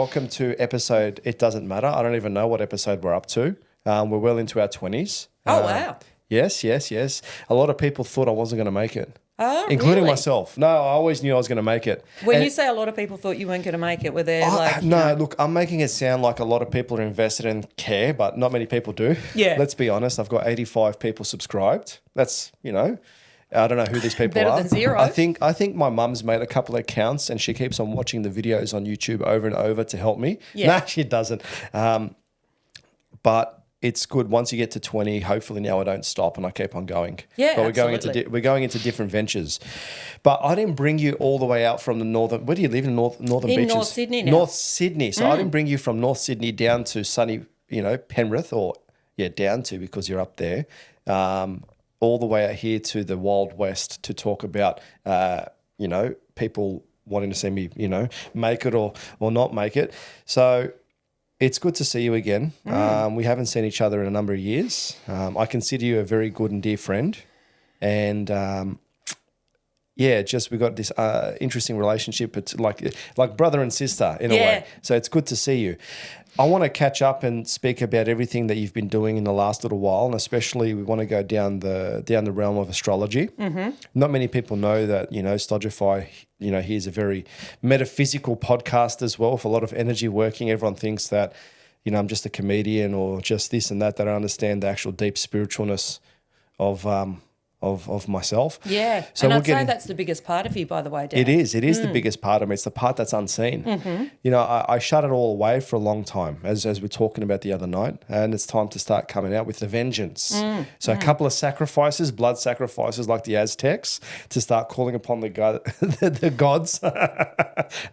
welcome to episode It Doesn't Matter. I don't even know what episode we're up to. We're well into our 20s. Oh, wow. Yes. A lot of people thought I wasn't going to make it. Oh, including really? myself. No, I always knew I was going to make it. When you say a lot of people thought you weren't going to make it, were there Look, I'm making it sound like a lot of people are invested and care, but not many people do. Yeah. Let's be honest. I've got 85 people subscribed. That's, I don't know who these people Better are. than zero. I think my mum's made a couple of accounts and she keeps on watching the videos on YouTube over and over to help me. Yeah. No, she doesn't. But it's good once you get to 20. Hopefully now I don't stop and I keep on going. Yeah, but absolutely. we're going into different ventures. But I didn't bring you all the way out from the northern. Where do you live in northern beaches? North Sydney now. North Sydney. So I didn't bring you from North Sydney down to sunny, Penrith down to because you're up there. All the way out here to the Wild West to talk about, people wanting to see me, make it or not make it. So it's good to see you again. We haven't seen each other in a number of years. I consider you a very good and dear friend. And, we got this interesting relationship. It's like brother and sister in a way. So it's good to see you. I want to catch up and speak about everything that you've been doing in the last little while, and especially we want to go down the realm of astrology. Mm-hmm. Not many people know that, Stodgify, he's a very metaphysical podcast as well with a lot of energy working. Everyone thinks that, I'm just a comedian or just this and that. They don't understand the actual deep spiritualness of myself. Yeah. So and I'd say that's the biggest part of you, by the way, Dan. It is the biggest part of me. It's the part that's unseen. Mm-hmm. I shut it all away for a long time, as we're talking about the other night, and it's time to start coming out with the vengeance. So a couple of sacrifices, blood sacrifices like the Aztecs, to start calling upon the gods.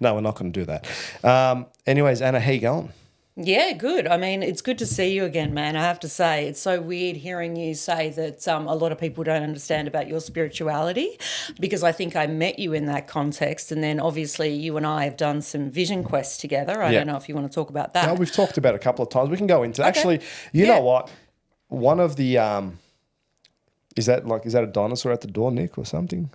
No, we're not going to do that. Anyways, Anna, how you going? Yeah, good. I mean, it's good to see you again, man. I have to say, it's so weird hearing you say that a lot of people don't understand about your spirituality, because I think I met you in that context, and then obviously you and I have done some vision quests together. I don't know if you want to talk about that. No, we've talked about it a couple of times. We can go into Actually, you know what? One of the is that a dinosaur at the door, Nick, or something?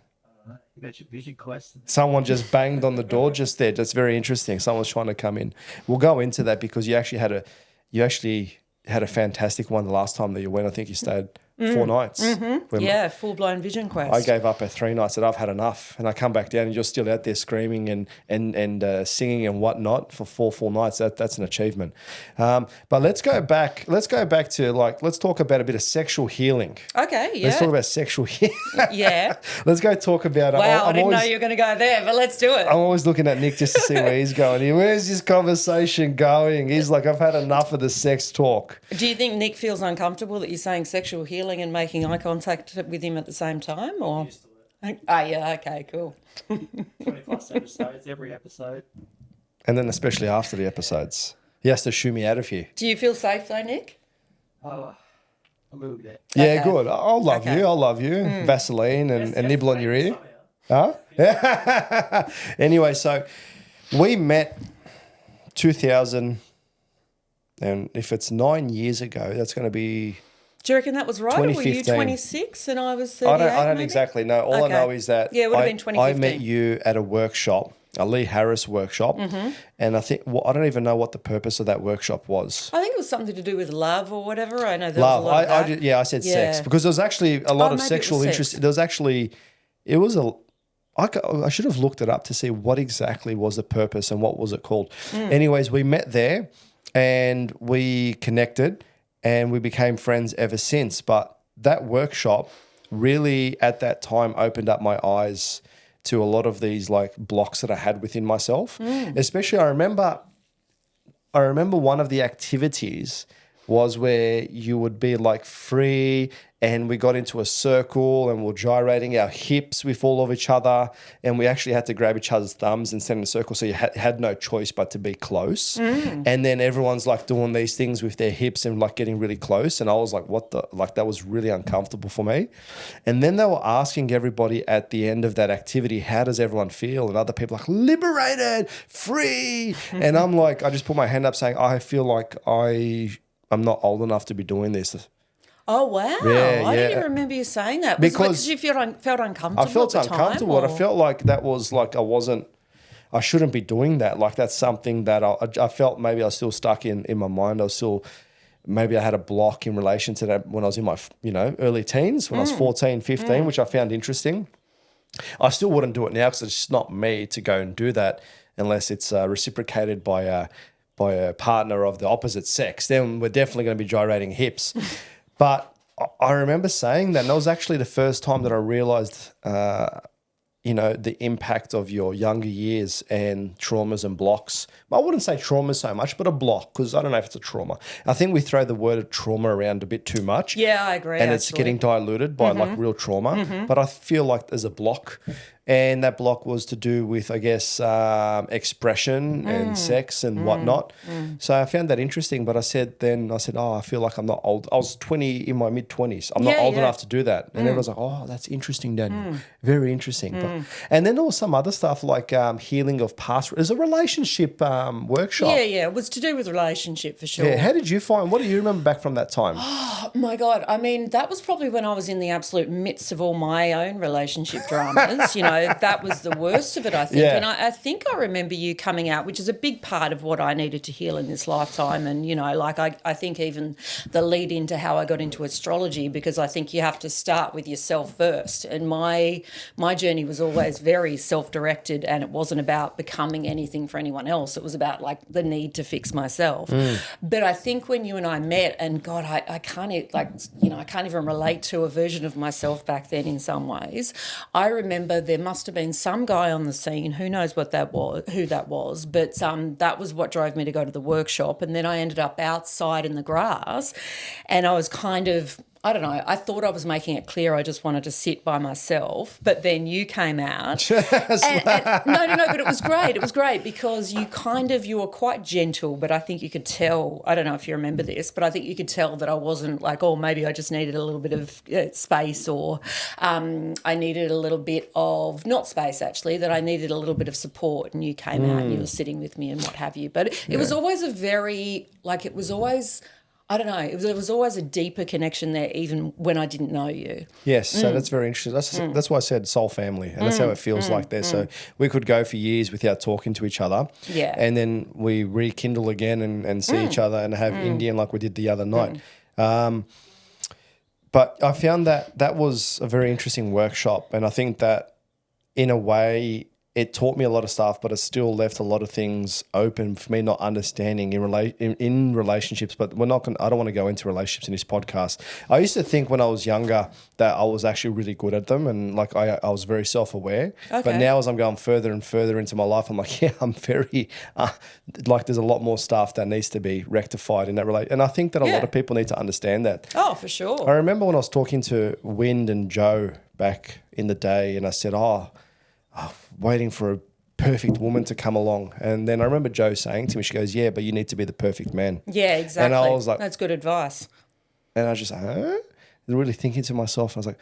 Your vision quest. Someone just banged on the door just there. That's very interesting. Someone's trying to come in. We'll go into that because you actually had a fantastic one the last time that you went. I think you stayed 4 nights. Mm-hmm. Full-blown vision quest. I gave up at 3 nights. Said I've had enough, and I come back down and you're still out there screaming and singing and whatnot for 4 full nights. That's an achievement. But let's go back. Let's talk about a bit of sexual healing. Okay, yeah. Let's talk about sexual healing. Yeah. Let's go talk about. Wow, I didn't know you were going to go there, but let's do it. I'm always looking at Nick just to see where he's going. Where's this conversation going? He's like, I've had enough of the sex talk. Do you think Nick feels uncomfortable that you're saying sexual healing and making eye contact with him at the same time? Or? Used to it. Yeah, okay, cool. 20+ episodes, every episode. And then especially after the episodes. He has to shoo me out of here. Do you feel safe though, Nick? Oh, a little bit. Yeah, Okay. good. I'll love Okay. you. I'll love you. Vaseline and nibble on your ear. Somehow. Huh? Anyway, so we met 2000, and if it's 9 years ago, that's going to be... Do you reckon that was right? Or were you 2015. 26 and I was 38? I don't maybe? exactly know. All Okay. I know is that Yeah, it would have been I 2015. met you at a workshop, a Lee Harris workshop, and I think I don't even know what the purpose of that workshop was. I think it was something to do with love or whatever. I know there Love. was a lot of that. I said sex Yeah. because there was actually a lot of maybe it sexual was interest. sex. There was actually, I should have looked it up to see what exactly was the purpose and what was it called. Anyways, we met there and we connected and we became friends ever since. But that workshop really at that time opened up my eyes to a lot of these like blocks that I had within myself. Especially I remember one of the activities was where you would be like free and we got into a circle and we're gyrating our hips with all of each other and we actually had to grab each other's thumbs and stand in a circle, so you had no choice but to be close. And then everyone's like doing these things with their hips and like getting really close, and I was like, that was really uncomfortable for me. And then they were asking everybody at the end of that activity, how does everyone feel? And other people like, liberated, free. And I'm like, I just put my hand up saying, I feel like I'm not old enough to be doing this. Oh, wow. Yeah, I didn't yeah. even remember you saying that. Because you felt uncomfortable I felt at the uncomfortable. time? I felt like that was like I I shouldn't be doing that. Like that's something that I felt maybe I was still stuck in my mind. I was still, maybe I had a block in relation to that when I was in my, early teens, when I was 14, 15, which I found interesting. I still wouldn't do it now because it's just not me to go and do that unless it's reciprocated by a partner of the opposite sex. Then we're definitely going to be gyrating hips. But I remember saying that, and that was actually the first time that I realized, the impact of your younger years and traumas and blocks. I wouldn't say trauma so much, but a block, because I don't know if it's a trauma. I think we throw the word trauma around a bit too much. Yeah, I agree. And it's getting diluted by like real trauma. But I feel like there's a block. And that block was to do with, I guess, expression and sex and whatnot. So I found that interesting. But I said, I feel like I'm not old. I was 20 in my mid-20s. I'm not old enough to do that. And everyone's like, oh, that's interesting, Daniel. Very interesting. And then there was some other stuff like healing of past. It was a relationship workshop. Yeah. It was to do with relationship for sure. Yeah. How did you find, what do you remember back from that time? Oh, my God. I mean, that was probably when I was in the absolute midst of all my own relationship dramas, that was the worst of it, I think. Yeah. And I think I remember you coming out, which is a big part of what I needed to heal in this lifetime. And, I think even the lead into how I got into astrology, because I think you have to start with yourself first. And my journey was always very self-directed, and it wasn't about becoming anything for anyone else. It was about like the need to fix myself. But I think when you and I met, and God, I can't I can't even relate to a version of myself back then in some ways. I remember there must have been some guy on the scene, who knows who that was, but that was what drove me to go to the workshop. And then I ended up outside in the grass, and I was kind of, I don't know, I thought I was making it clear I just wanted to sit by myself, but then you came out. No, but it was great. It was great because you were quite gentle, but I think you could tell, I don't know if you remember this, but I think you could tell that I wasn't like, oh, maybe I just needed a little bit of space, or I needed a little bit of, not space actually, that I needed a little bit of support, and you came out and you were sitting with me and what have you. But it was always there was always a deeper connection there, even when I didn't know you. Yes, so that's very interesting. That's why I said soul family, and that's how it feels like there. So we could go for years without talking to each other. Yeah. And then we rekindle again and see each other and have Indian like we did the other night. But I found that was a very interesting workshop, and I think that in a way it taught me a lot of stuff, but it still left a lot of things open for me not understanding in relationships. But I don't want to go into relationships in this podcast. I used to think when I was younger that I was actually really good at them, and like I was very self-aware. Okay. But now as I'm going further and further into my life, I'm like, I'm very like there's a lot more stuff that needs to be rectified in that relationship. And I think that a lot of people need to understand that. Oh, for sure. I remember when I was talking to Wind and Joe back in the day, and I said, waiting for a perfect woman to come along. And then I remember Joe saying to me, she goes, yeah, but you need to be the perfect man. Yeah, exactly. And I was like, that's good advice. And I was just, and really thinking to myself, I was like,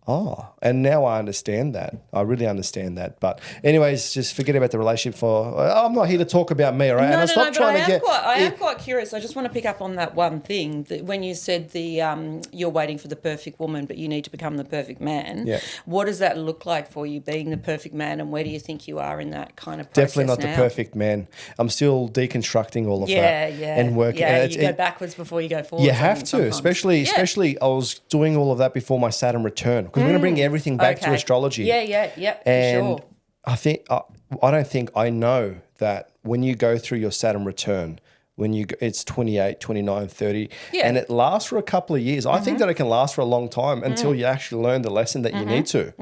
and now I understand that. I really understand that. But anyways, just forget about the relationship I'm not here to talk about me, all right? I am quite curious. I just want to pick up on that one thing, that when you said you're waiting for the perfect woman, but you need to become the perfect man. Yeah. What does that look like for you, being the perfect man, and where do you think you are in that kind of process? Definitely not the perfect man. I'm still deconstructing all of that. Yeah. And working. Yeah, you go backwards before you go forward. You have to, especially I was doing all of that before my Saturn return, because we're going to bring everything back to astrology. Yeah, and for sure. I know that when you go through your Saturn return, it's 28, 29, 30, and it lasts for a couple of years. I think that it can last for a long time until you actually learn the lesson that you need to.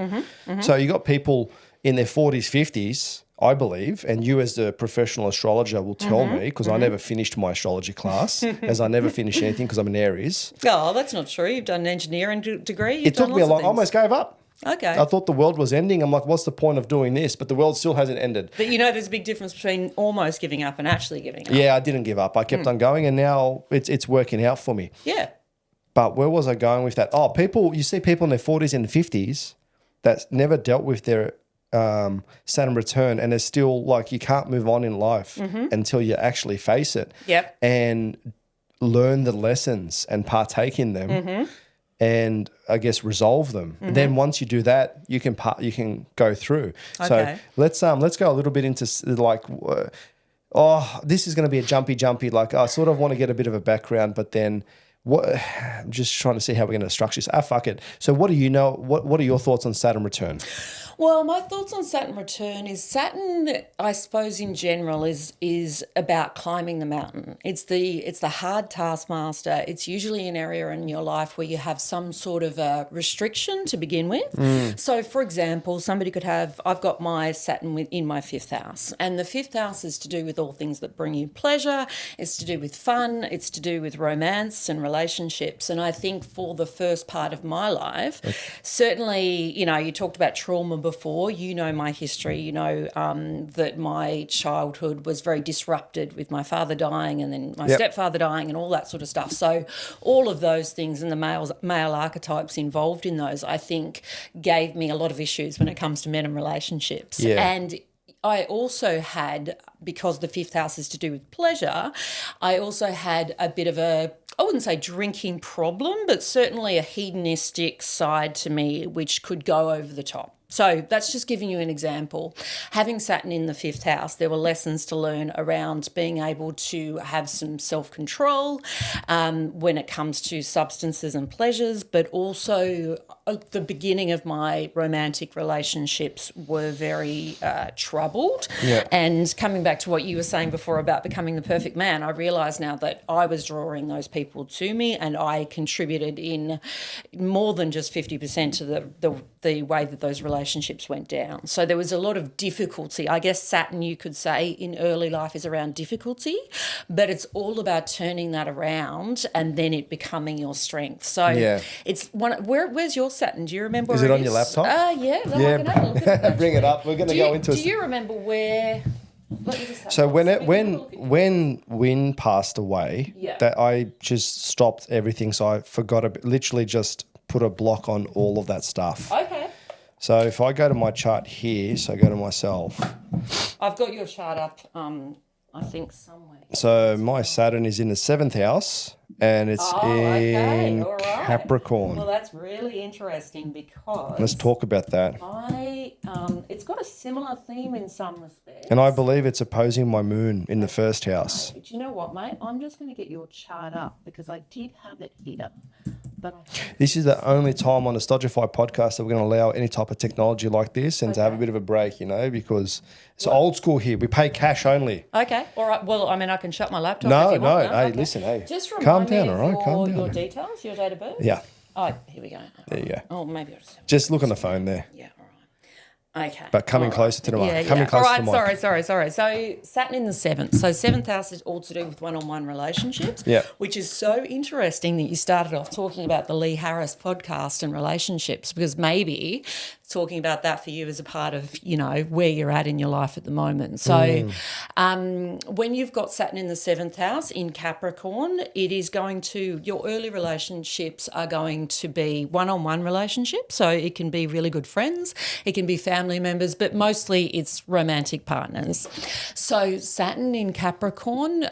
So you got people in their 40s, 50s, I believe, and you as the professional astrologer will tell me, because I never finished my astrology class, as I never finished anything because I'm an Aries. Oh, that's not true. You've done an engineering degree. It took me a long, I almost gave up. Okay. I thought the world was ending. I'm like, what's the point of doing this? But the world still hasn't ended. But there's a big difference between almost giving up and actually giving up. Yeah, I didn't give up. I kept on going, and now it's working out for me. Yeah. But where was I going with that? You see people in their 40s and 50s that never dealt with their Saturn return, and it's still like you can't move on in life until you actually face it. Yep. And learn the lessons and partake in them. and I guess resolve them. And then once you do that, you can go through. Okay. So let's go a little bit into like, this is going to be a jumpy. Like I sort of want to get a bit of a background, but then I'm just trying to see how we're going to structure this. Fuck it. So what do you know? What are your thoughts on Saturn return? Well, my thoughts on Saturn return is Saturn, I suppose in general, is about climbing the mountain. It's the hard taskmaster. It's usually an area in your life where you have some sort of a restriction to begin with. So, for example, somebody could have, I've got my Saturn in my 5th house, and the 5th house is to do with all things that bring you pleasure. It's to do with fun. It's to do with romance and relationships. And I think for the first part of my life, certainly, you know, you talked about trauma before, you know my history, you know that my childhood was very disrupted with my father dying and then my stepfather dying and all that sort of stuff. So all of those things and the male archetypes involved in those, I think, gave me a lot of issues when it comes to men and relationships. Yeah. And I also had, because the 5th house is to do with pleasure, I also had a bit of a, I wouldn't say drinking problem, but certainly a hedonistic side to me which could go over the top. So that's just giving you an example. Having Saturn in the 5th house, there were lessons to learn around being able to have some self-control when it comes to substances and pleasures, but also the beginning of my romantic relationships were very troubled. Yeah. And coming back to what you were saying before about becoming the perfect man, I realise now that I was drawing those people to me and I contributed in more than just 50% to the way that those relationships went down. So there was a lot of difficulty. I guess Saturn, you could say, in early life is around difficulty, but it's all about turning that around and then it becoming your strength. So it's one. Where's your Saturn? Do you remember? Is where it on your laptop? Yeah. I can have a look at that. Bring it up. We're going to go into it. Do you remember where? So when Wynn passed away, that I just stopped everything. So I forgot literally just put a block on all of that stuff. Okay. So if I go to my chart here, so I go to myself. I've got your chart up, I think, somewhere. So my Saturn is in the 7th house and it's in all right. Capricorn. Well, that's really interesting because Let's talk about that. it's got a similar theme in some respects. And I believe it's opposing my moon in the 1st house. But you know what, mate? I'm just going to get your chart up because I did have it here. But This is the only time on the Astrologify podcast that we're going to allow any type of technology like this and to have a bit of a break, you know, because it's old school here. We pay cash only. Okay, all right. Well, I mean, I can shut my laptop. No, if you want. hey, Okay. listen, hey. Just calm remind me down, of all right? Calm down. your details, your date of birth. Yeah, Oh, here we go. there you go. Oh, maybe I'll Just look on the phone there. Yeah, all right. Okay. But coming All closer to the mic. Yeah, Coming yeah. closer All to the right, mic. sorry. So Saturn in the 7th. So 7th house is all to do with one-on-one relationships, Yeah. which is so interesting that you started off talking about the Lee Harris podcast and relationships, because maybe talking about that for you as a part of, you know, where you're at in your life at the moment. So when you've got Saturn in the 7th house in Capricorn, it is going to, your early relationships are going to be one-on-one relationships. So it can be really good friends, it can be family members, but mostly it's romantic partners. So Saturn in Capricorn,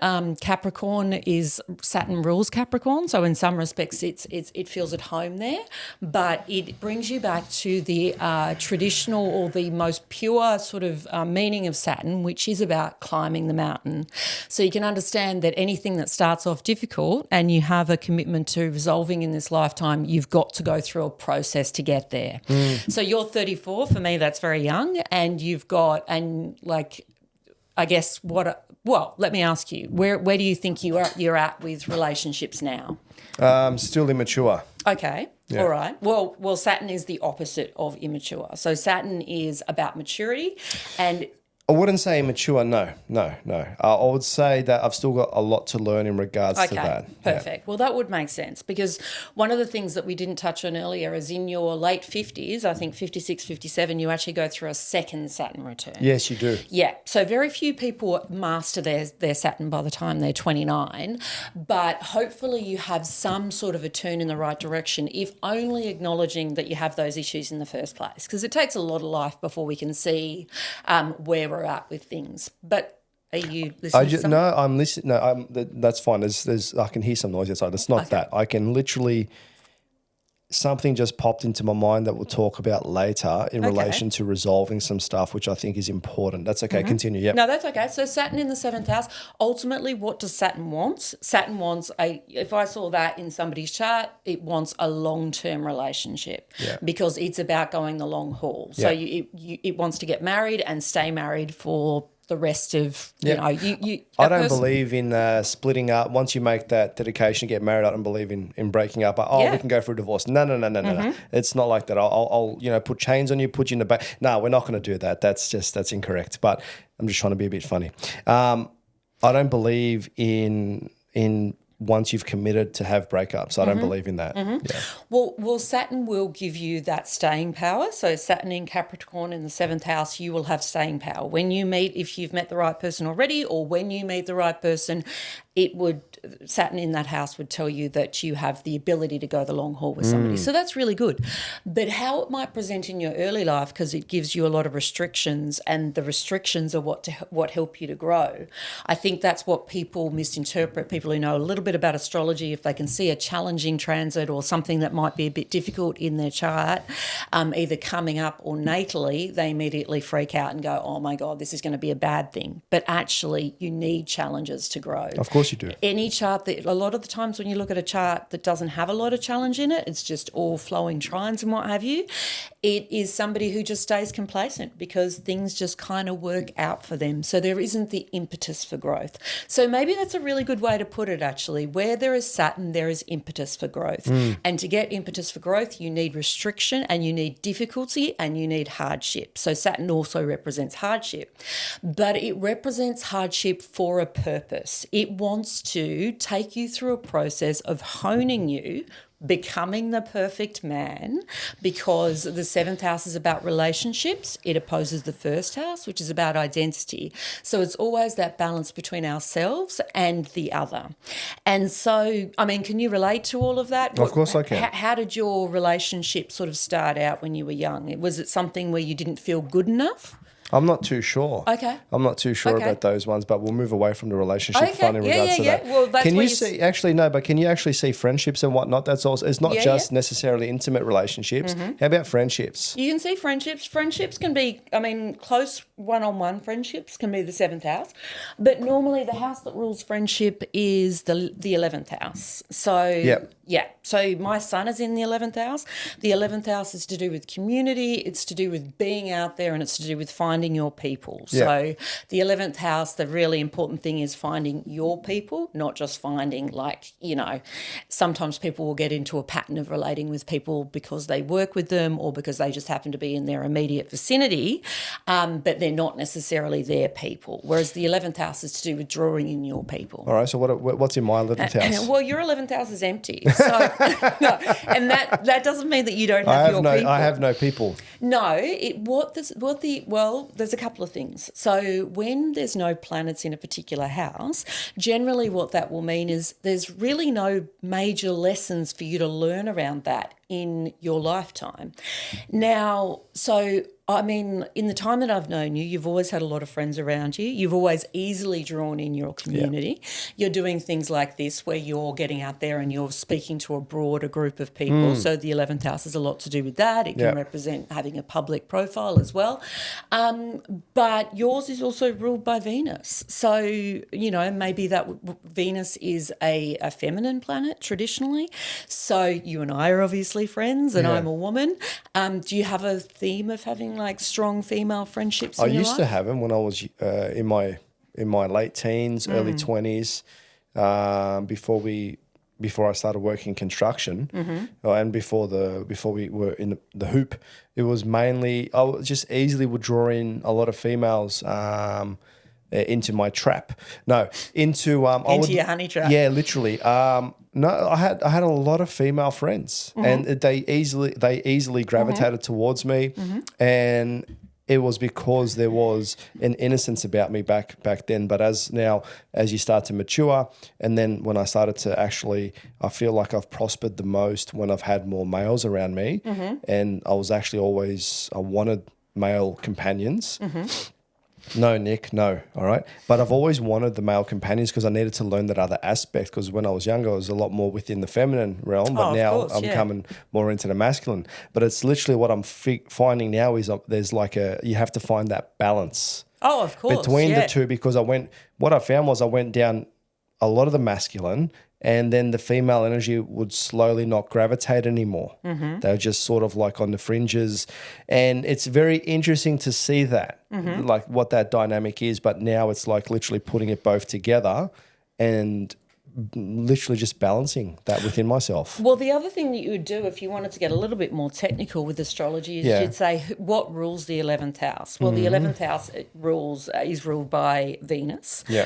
Saturn rules Capricorn. So in some respects it feels at home there, but it brings you back to the traditional or the most pure sort of meaning of Saturn, which is about climbing the mountain. So you can understand that anything that starts off difficult and you have a commitment to resolving in this lifetime, you've got to go through a process to get there. So you're 34, for me that's very young, and you've got, and like, I guess well, let me ask you, where do you think you're at with relationships now? Still immature. Okay. Yeah. All right. Well, Saturn is the opposite of immature. So Saturn is about maturity, and I wouldn't say immature, no. I would say that I've still got a lot to learn in regards to that. Perfect. Well, that would make sense, because one of the things that we didn't touch on earlier is in your late 50s, I think 56, 57, you actually go through a second Saturn return. Yes, you do. Yeah. So very few people master their Saturn by the time they're 29, but hopefully you have some sort of a turn in the right direction, if only acknowledging that you have those issues in the first place, because it takes a lot of life before we can see where we're at with things. But are you listening to something? No, I'm listening. No, that's fine. There's I can hear some noise outside. It's not that. I can literally something just popped into my mind that we'll talk about later in relation to resolving some stuff, which I think is important. That's okay. Continue. Yep. No, that's okay. So Saturn in the 7th house, ultimately what does Saturn want? Saturn wants if I saw that in somebody's chart, it wants a long-term relationship because it's about going the long haul. So it wants to get married and stay married for the rest of, you know, I don't believe in splitting up. Once you make that dedication, get married, I don't believe in breaking up. We can go for a divorce. No. It's not like that. I'll put chains on you, put you in the back. No, we're not going to do that. That's incorrect. But I'm just trying to be a bit funny. I don't believe in once you've committed to have breakups. I don't believe in that. Yeah. Well, Saturn will give you that staying power. So Saturn in Capricorn in the 7th house, you will have staying power. When you meet, if you've met the right person already, or when you meet the right person, Saturn in that house would tell you that you have the ability to go the long haul with somebody. So that's really good. But how it might present in your early life, because it gives you a lot of restrictions, and the restrictions are what help you to grow. I think that's what people misinterpret. People who know a little bit about astrology, if they can see a challenging transit or something that might be a bit difficult in their chart, either coming up or natally, they immediately freak out and go, oh my God, this is going to be a bad thing. But actually, you need challenges to grow. Of course you do. Any chart that, a lot of the times when you look at a chart that doesn't have a lot of challenge in it, it's just all flowing trines and what have you, it is somebody who just stays complacent because things just kind of work out for them. So there isn't the impetus for growth. So maybe that's a really good way to put it, actually. Where there is Saturn, there is impetus for growth. And to get impetus for growth, you need restriction and you need difficulty and you need hardship. So Saturn also represents hardship, but it represents hardship for a purpose. It wants to take you through a process of honing you, becoming the perfect man, because the 7th house is about relationships. It opposes the 1st house, which is about identity. So it's always that balance between ourselves and the other. And so, I mean, can you relate to all of that? Of course I can. How did your relationship sort of start out when you were young? Was it something where you didn't feel good enough? I'm not too sure. Okay. I'm not too sure about those ones, but we'll move away from the relationship fun in regards to that. Well, that's can you see, actually, no, but can you actually see friendships and whatnot? That's also, it's not just necessarily intimate relationships. How about friendships? You can see friendships. Friendships can be, I mean, close one-on-one friendships can be the 7th house, but normally the house that rules friendship is the 11th house. So, so my sun is in the 11th house. The 11th house is to do with community, it's to do with being out there, and it's to do with finding your people. So the 11th house, the really important thing is finding your people, not just finding, like, you know, sometimes people will get into a pattern of relating with people because they work with them or because they just happen to be in their immediate vicinity, but they're not necessarily their people. Whereas the 11th house is to do with drawing in your people. All right, so what's in my 11th house? Well, your 11th house is empty. So, no, and that doesn't mean that you don't have your people. I have no people. No, there's a couple of things. So when there's no planets in a particular house, generally what that will mean is there's really no major lessons for you to learn around that in your lifetime. Now, so I mean, in the time that I've known you, you've always had a lot of friends around you. You've always easily drawn in your community. You're doing things like this where you're getting out there and you're speaking to a broader group of people. So the 11th house has a lot to do with that. It can represent having a public profile as well. But yours is also ruled by Venus. So, you know, maybe that Venus is a feminine planet traditionally. So you and I are obviously friends and I'm a woman. Do you have a theme of having like strong female friendships in your life? I used to have them when I was in my late teens, early 20s, before I started working construction, and before we were in the hoop. It was mainly I just easily would draw in a lot of females into my trap. No, into your honey trap. Yeah, literally. No, I had a lot of female friends, and they easily gravitated towards me, and it was because there was an innocence about me back then. But as you start to mature, and then when I started to actually, I feel like I've prospered the most when I've had more males around me, and I was actually I wanted male companions. No, Nick, no. All right. But I've always wanted the male companions because I needed to learn that other aspect, because when I was younger, I was a lot more within the feminine realm, but Oh, of now course, I'm yeah. coming more into the masculine. But it's literally what I'm finding now is there's like you have to find that balance Oh, of course. between yeah. the two, because what I found was I went down a lot of the masculine, and then the female energy would slowly not gravitate anymore. Mm-hmm. They were just sort of like on the fringes. And it's very interesting to see that, Mm-hmm. like what that dynamic is. But now it's like literally putting it both together and literally just balancing that within myself. Well, the other thing that you would do if you wanted to get a little bit more technical with astrology is Yeah. you'd say, what rules the 11th house? Well, the 11th house is ruled by Venus. Yeah.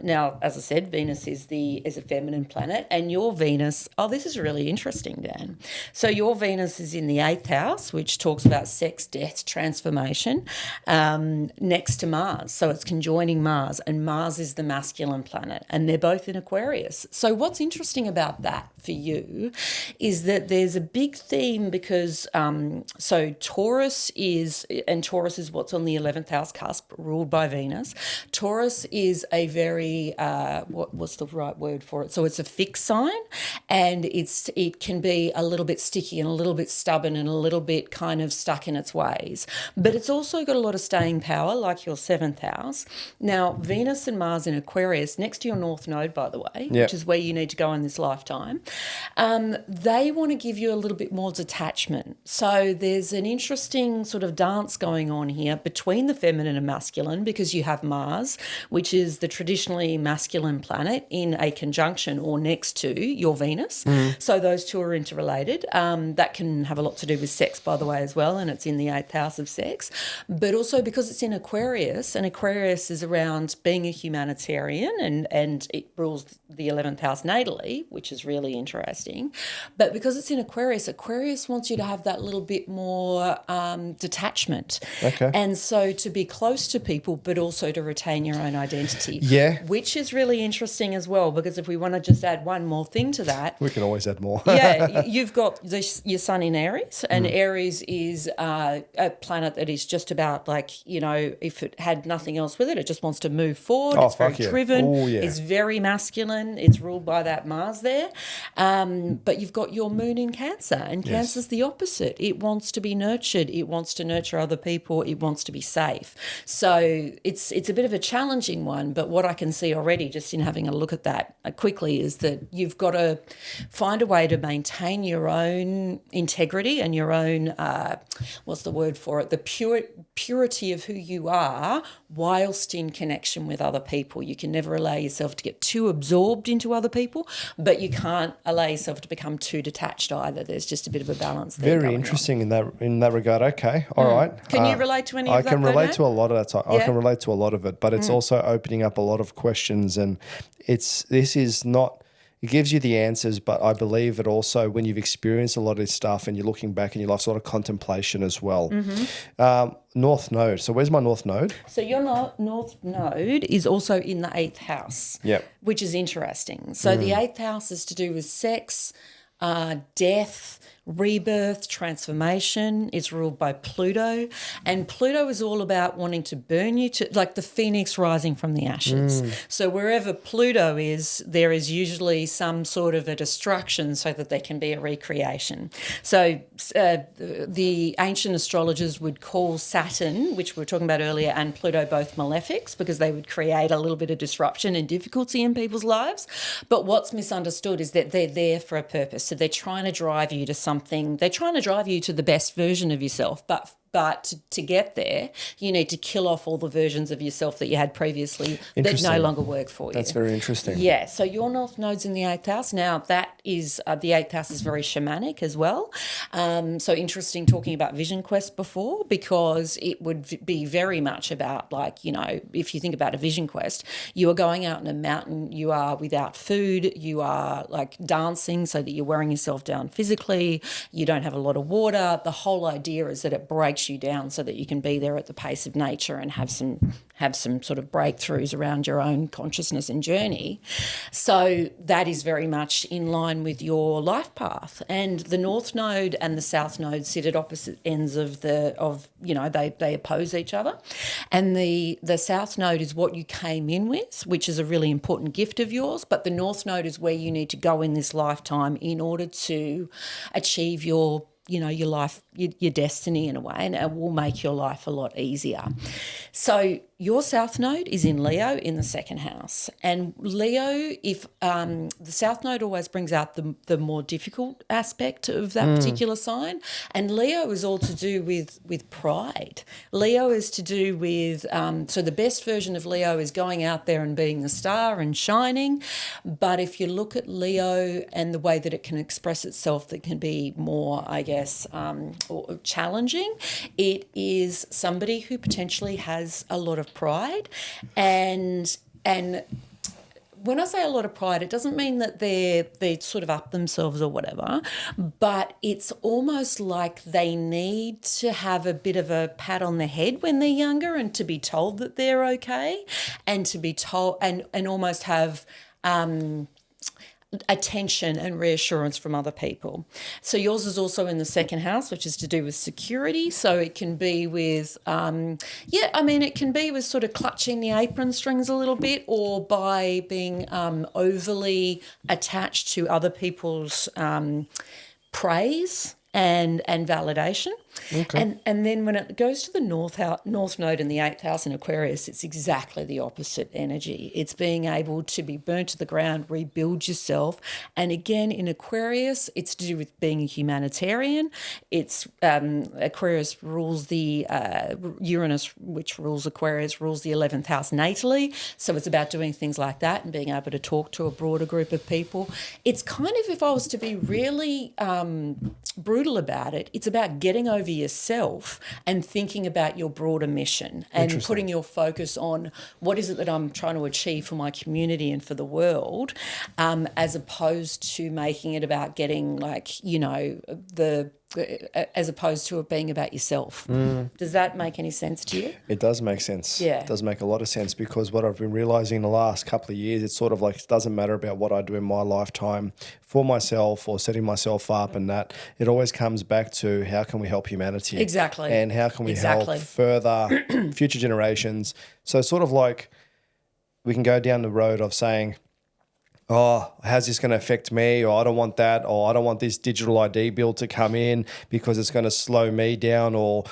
Now, as I said, Venus is a feminine planet, and your Venus, this is really interesting, Dan. So your Venus is in the 8th house, which talks about sex, death, transformation, next to Mars. So it's conjoining Mars, and Mars is the masculine planet, and they're both in Aquarius. So what's interesting about that for you is that there's a big theme because Taurus is what's on the 11th house cusp, ruled by Venus. Taurus is a very what's the right word for it? So it's a fixed sign, and it can be a little bit sticky and a little bit stubborn and a little bit kind of stuck in its ways. But it's also got a lot of staying power, like your 7th house. Now, Venus and Mars in Aquarius, next to your North Node, by the way, Yep. which is where you need to go in this lifetime, they want to give you a little bit more detachment. So there's an interesting sort of dance going on here between the feminine and masculine, because you have Mars, which is the traditionally masculine planet, in a conjunction or next to your Venus. So those two are interrelated. That can have a lot to do with sex, by the way, as well, and it's in the 8th house of sex. But also because it's in Aquarius, and Aquarius is around being a humanitarian, and it rules the 11th house natally, which is really interesting. But because it's in Aquarius, Aquarius wants you to have that little bit more detachment. Okay. And so to be close to people, but also to retain your own identity. Yeah. Which is really interesting as well, because if we want to just add one more thing to that, We can always add more. yeah, you've got your sun in Aries, and Aries is a planet that is just about, like, if it had nothing else with it, it just wants to move forward. Oh, It's very fuck yeah. driven. Oh, yeah. It's very masculine. It's ruled by that Mars there. But you've got your moon in Cancer, and Yes. Cancer's the opposite. It wants to be nurtured. It wants to nurture other people. It wants to be safe. So it's a bit of a challenging one, but what I can see already just in having a look at that quickly is that you've got to find a way to maintain your own integrity and your own, what's the word for it, the purity of who you are, whilst in connection with other people. You can never allow yourself to get too absorbed into other people, but you can't allow yourself to become too detached either. There's just a bit of a balance there. Very going on. interesting in that regard. Okay, all right. Can you relate to any of I that? can though, relate Nat? to a lot of that. I Yeah. can relate to a lot of it, but it's also opening up a lot of questions, and this is not. It gives you the answers, but I believe it also, when you've experienced a lot of this stuff and you're looking back in your life, sort of contemplation as well. North Node. So where's my North Node? So your North Node is also in the 8th house, Yep. which is interesting. So the 8th house is to do with sex, death, rebirth, transformation. It's ruled by Pluto, and Pluto is all about wanting to burn you to, like the phoenix rising from the ashes. So wherever Pluto is, there is usually some sort of a destruction so that there can be a recreation. So the ancient astrologers would call Saturn, which we were talking about earlier, and Pluto both malefics, because they would create a little bit of disruption and difficulty in people's lives. But what's misunderstood is that they're there for a purpose. So they're trying to drive you to something. They're trying to drive you to the best version of yourself, but to get there, you need to kill off all the versions of yourself that you had previously that no Interesting. longer work for you. That's very interesting. Yeah, so your North Node's in the 8th house. Now, that is, the 8th house is very shamanic as well. So interesting talking about Vision Quest before, because it would be very much about, like, if you think about a Vision Quest, you are going out in a mountain, you are without food, you are like dancing so that you're wearing yourself down physically, you don't have a lot of water. The whole idea is that it breaks breaks you down so that you can be there at the pace of nature and have some sort of breakthroughs around your own consciousness and journey. So that is very much in line with your life path. And the North Node and the South Node sit at opposite ends of they oppose each other. And the South Node is what you came in with, which is a really important gift of yours, but the North Node is where you need to go in this lifetime in order to achieve your life, your destiny in a way, and it will make your life a lot easier. So your South Node is in Leo in the second house. And Leo, if the South Node always brings out the more difficult aspect of that particular sign. And Leo is all to do with pride. Leo is to do with, so the best version of Leo is going out there and being the star and shining. But if you look at Leo and the way that it can express itself, that can be more, I guess, or challenging, it is somebody who potentially has a lot of pride, and when I say a lot of pride, it doesn't mean that they sort of up themselves or whatever, but it's almost like they need to have a bit of a pat on the head when they're younger, and to be told that they're okay, and to be told and almost have attention and reassurance from other people. So yours is also in the second house, which is to do with security. So it can be with, it can be with sort of clutching the apron strings a little bit, or by being overly attached to other people's praise and validation. Okay. And then when it goes to the North Node in the 8th house in Aquarius, it's exactly the opposite energy. It's being able to be burnt to the ground, rebuild yourself. And again, in Aquarius, it's to do with being a humanitarian. It's Aquarius rules the Uranus, which rules Aquarius, rules the 11th house natally. So it's about doing things like that and being able to talk to a broader group of people. It's kind of, if I was to be really brutal about it, it's about getting over yourself and thinking about your broader mission and putting your focus on what is it that I'm trying to achieve for my community and for the world, as opposed to making it about getting as opposed to it being about yourself. Does that make any sense to you? It does make sense. Yeah. It does make a lot of sense, because what I've been realizing in the last couple of years, it's sort of like, it doesn't matter about what I do in my lifetime for myself or setting myself up, and that it always comes back to how can we help humanity? Exactly. And how can we help further future generations? So sort of like we can go down the road of saying, oh, how's this going to affect me? Or I don't want that. Or I don't want this digital ID bill to come in because it's going to slow me down. Or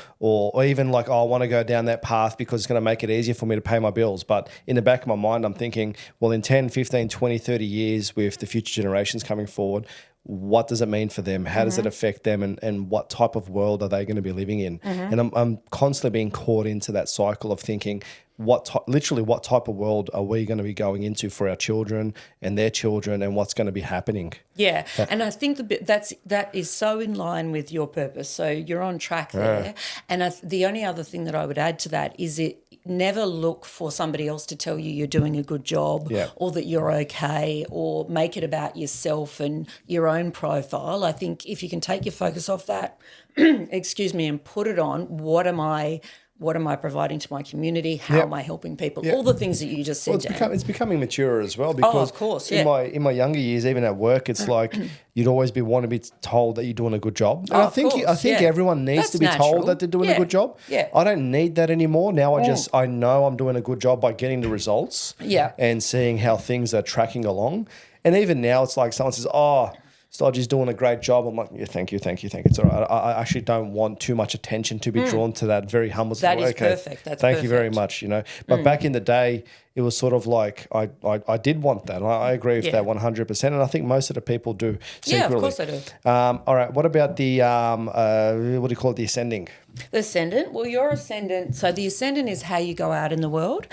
even like, oh, I want to go down that path because it's going to make it easier for me to pay my bills. But in the back of my mind, I'm thinking, well, in 10, 15, 20, 30 years with the future generations coming forward, what does it mean for them? How does it affect them? And what type of world are they going to be living in? And I'm constantly being caught into that cycle of thinking, what type of world are we going to be going into for our children and their children, and what's going to be happening? Yeah, and I think that is so in line with your purpose. So you're on track there. And the only other thing that I would add to that is never look for somebody else to tell you you're doing a good job or that you're okay, or make it about yourself and your own profile. I think if you can take your focus off that, and put it on, what am I providing to my community? How am I helping people? All the things that you just said. Well, it's becoming mature as well, because of course, in my younger years, even at work, it's like you'd always want to be told that you're doing a good job. And I think everyone needs to be told that they're doing a good job. Yeah. I don't need that anymore. Now I know I'm doing a good job by getting the results and seeing how things are tracking along. And even now, it's like someone says, oh, Stodgy's doing a great job. I'm like, yeah, thank you. It's all right. I actually don't want too much attention to be drawn to that. Very humble. That is perfect. That's thank you very much, But back in the day, it was sort of like I did want that. I agree with that 100%. And I think most of the people do secretly. Yeah, of course they do. All right. What about the, what do you call it, the ascending? The ascendant? Well, your ascendant, so the ascendant is how you go out in the world.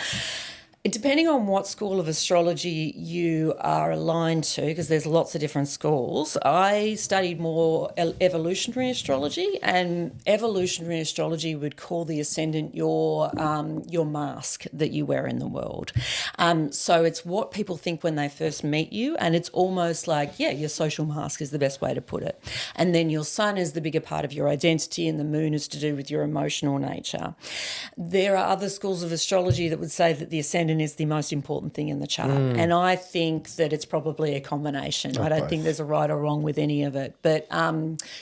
Depending on what school of astrology you are aligned to, because there's lots of different schools, I studied more evolutionary astrology, and evolutionary astrology would call the ascendant your mask that you wear in the world. So it's what people think when they first meet you, and it's almost like, yeah, your social mask is the best way to put it. And then your sun is the bigger part of your identity, and the moon is to do with your emotional nature. There are other schools of astrology that would say that the ascendant is the most important thing in the chart. And I think that it's probably a combination. I don't think there's a right or wrong with any of it. But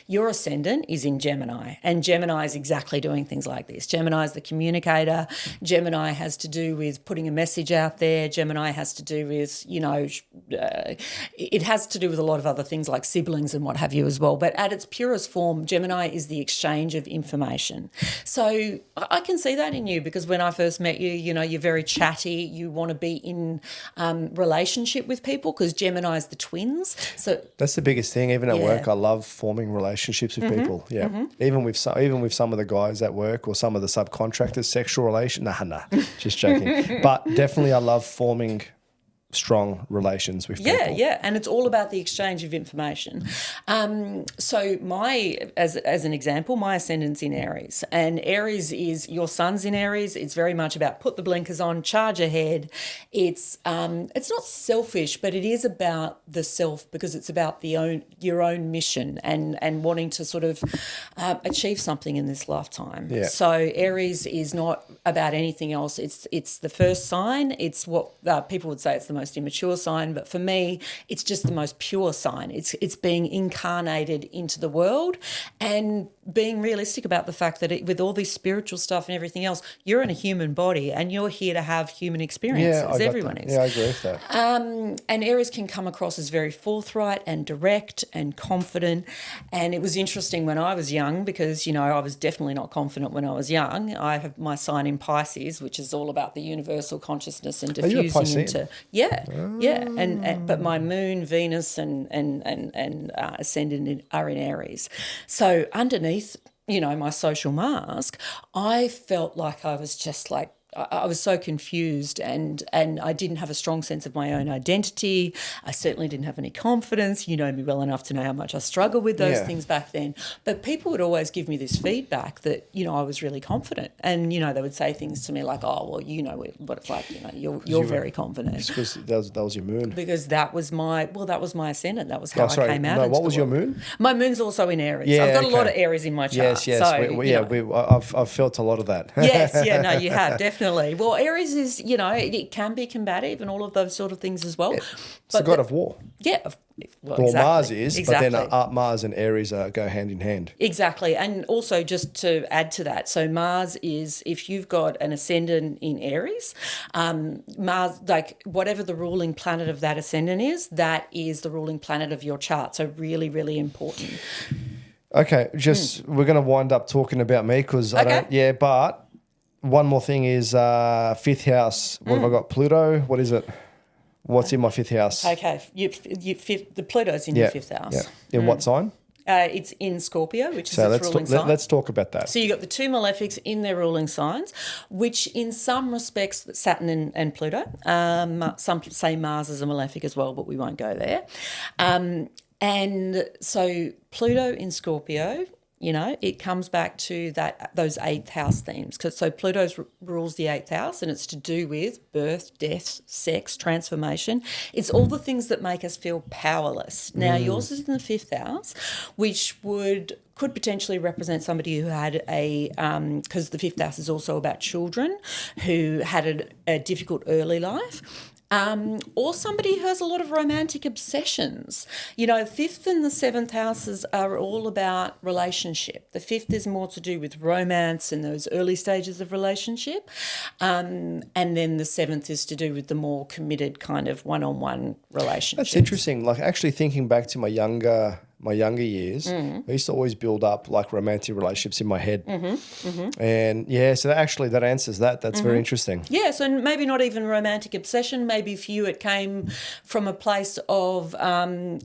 your ascendant is in Gemini, and Gemini is exactly doing things like this. Gemini is the communicator. Gemini has to do with putting a message out there. Gemini has to do with, it has to do with a lot of other things like siblings and what have you as well. But at its purest form, Gemini is the exchange of information. So I can see that in you, because when I first met you, you're very chatty. You want to be in relationship with people, because Gemini is the twins. So that's the biggest thing. Even at work, I love forming relationships with people. Yeah, even with some of the guys at work or some of the subcontractors, sexual relation. Nah, just joking. But definitely, I love forming strong relations with people. Yeah, and it's all about the exchange of information. So as an example, my ascendant's in Aries, and Aries is your sun's in Aries. It's very much about put the blinkers on, charge ahead. It's not selfish, but it is about the self, because it's about your own mission and wanting to sort of achieve something in this lifetime. Yeah. So Aries is not about anything else. It's the first sign. It's what people would say it's the most immature sign, but for me, it's just the most pure sign. It's being incarnated into the world and being realistic about the fact that with all this spiritual stuff and everything else, you're in a human body and you're here to have human experiences. Yeah, everyone is. Yeah, I agree with that. And Aries can come across as very forthright and direct and confident. And it was interesting when I was young, because, I was definitely not confident when I was young. I have my sign in Pisces, which is all about the universal consciousness and diffusing into. Yeah. But my moon, Venus, and ascendant are in Aries. So underneath, my social mask, I felt like I was just like, I was so confused, and I didn't have a strong sense of my own identity. I certainly didn't have any confidence. You know me well enough to know how much I struggled with those things back then. But people would always give me this feedback that, I was really confident. And, they would say things to me like, oh, well, you know what it's like, you're very confident. It's because that was your moon. Because that was my ascendant. That was how I came out. What was your moon? My moon's also in Aries. Yeah, I've got a lot of Aries in my chart. Yes. So, I've felt a lot of that. Yes, no, you have, definitely. Well, Aries is, it can be combative and all of those sort of things as well. Yeah. It's the god of war. Yeah. Well, exactly. Mars is, exactly. But then Mars and Aries go hand in hand. Exactly. And also just to add to that, so Mars is, if you've got an ascendant in Aries, Mars, like whatever the ruling planet of that ascendant is, that is the ruling planet of your chart. So really, really important. Okay, we're going to wind up talking about me because but one more thing is fifth house. What have I got? Pluto. What is it? What's in my fifth house? Okay, the Pluto's in your fifth house. Yeah. In what sign? It's in Scorpio, which is its ruling sign. Let's talk about that. So you've got the two malefics in their ruling signs, which in some respects, Saturn and Pluto. Some say Mars is a malefic as well, but we won't go there. And so Pluto in Scorpio, it comes back to those eighth house themes. So Pluto rules the eighth house, and it's to do with birth, death, sex, transformation. It's all the things that make us feel powerless. Now, yours is in the fifth house, which could potentially represent somebody who had because the fifth house is also about children who had a difficult early life. Or somebody who has a lot of romantic obsessions. Fifth and the seventh houses are all about relationship. The fifth is more to do with romance and those early stages of relationship. And then the seventh is to do with the more committed kind of one-on-one relationship. That's interesting. Like actually thinking back to my younger years, I used to always build up like romantic relationships in my head. And so that answers that. That's very interesting. Yeah, so maybe not even romantic obsession. Maybe for you it came from a place of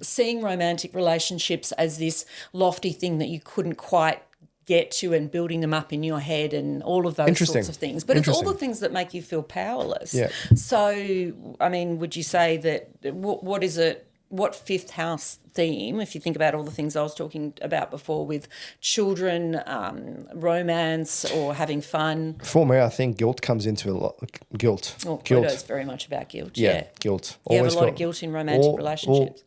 seeing romantic relationships as this lofty thing that you couldn't quite get to and building them up in your head and all of those Interesting. sorts of things. But it's all the Interesting. things that make you feel powerless. Yeah. So, I mean, would you say that what is it? What fifth house theme, if you think about all the things I was talking about before with children, romance or having fun? For me, I think guilt comes into a lot. Guilt. Well, Guilt. Pluto's very much about guilt. Yeah, guilt. You have Always a lot of felt- guilt in romantic relationships.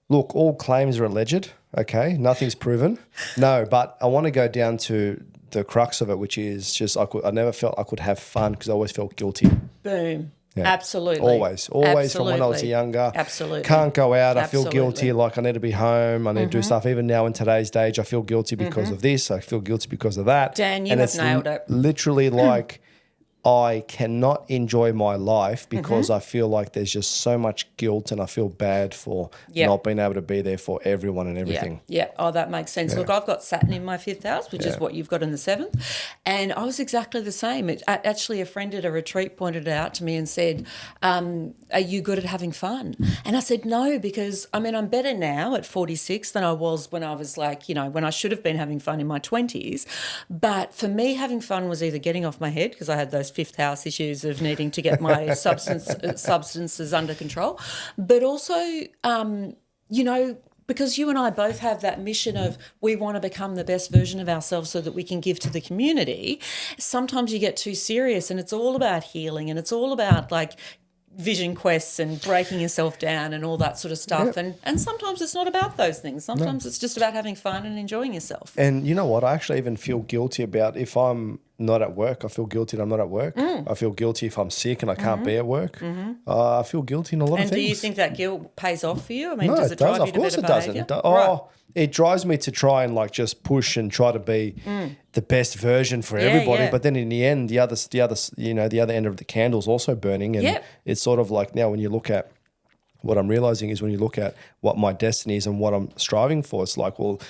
Look, all claims are alleged, okay? Nothing's proven. No, but I want to go down to the crux of it, which is just I never felt I could have fun because I always felt guilty. Boom. Yeah. Absolutely. Always from when I was Absolutely. younger. Absolutely. Can't go out. I feel Absolutely. guilty. Like I need to be home. I need to do stuff. Even now in today's age, I feel guilty because of this. I feel guilty because of that. Dan, you and have it's nailed it. Literally like I cannot enjoy my life because I feel like there's just so much guilt and I feel bad for Yep. not being able to be there for everyone and everything. Yeah. Oh, that makes sense. Look, I've got Saturn in my fifth house, which is what you've got in the seventh. And I was exactly the same. Actually, a friend at a retreat pointed it out to me and said, are you good at having fun? And I said, no, because, I mean, I'm better now at 46 than I was when I was like, you know, when I should have been having fun in my 20s. But for me, having fun was either getting off my head because I had those fifth house issues of needing to get my substances under control, but also, you know, because you and I both have that mission of we want to become the best version of ourselves so that we can give to the community. Sometimes you get too serious and it's all about healing and it's all about like vision quests and breaking yourself down and all that sort of stuff. And sometimes it's not about those things. Sometimes it's just about having fun and enjoying yourself. And you know what? I actually even feel guilty about if I'm not at work. I feel guilty that I'm not at work. I feel guilty if I'm sick and I can't be at work. I feel guilty in a lot of And things. do you think that guilt pays off for you? I mean, No, does it it drive does. you Of to course better it doesn't. behaviour? Oh, it drives me to try and like just push and try to be the best version for everybody. yeah. But then in the end, the other end of the candle's also burning. And Yep. it's sort of like now when you look at what I'm realizing is when you look at what my destiny is and what I'm striving for, it's like, well,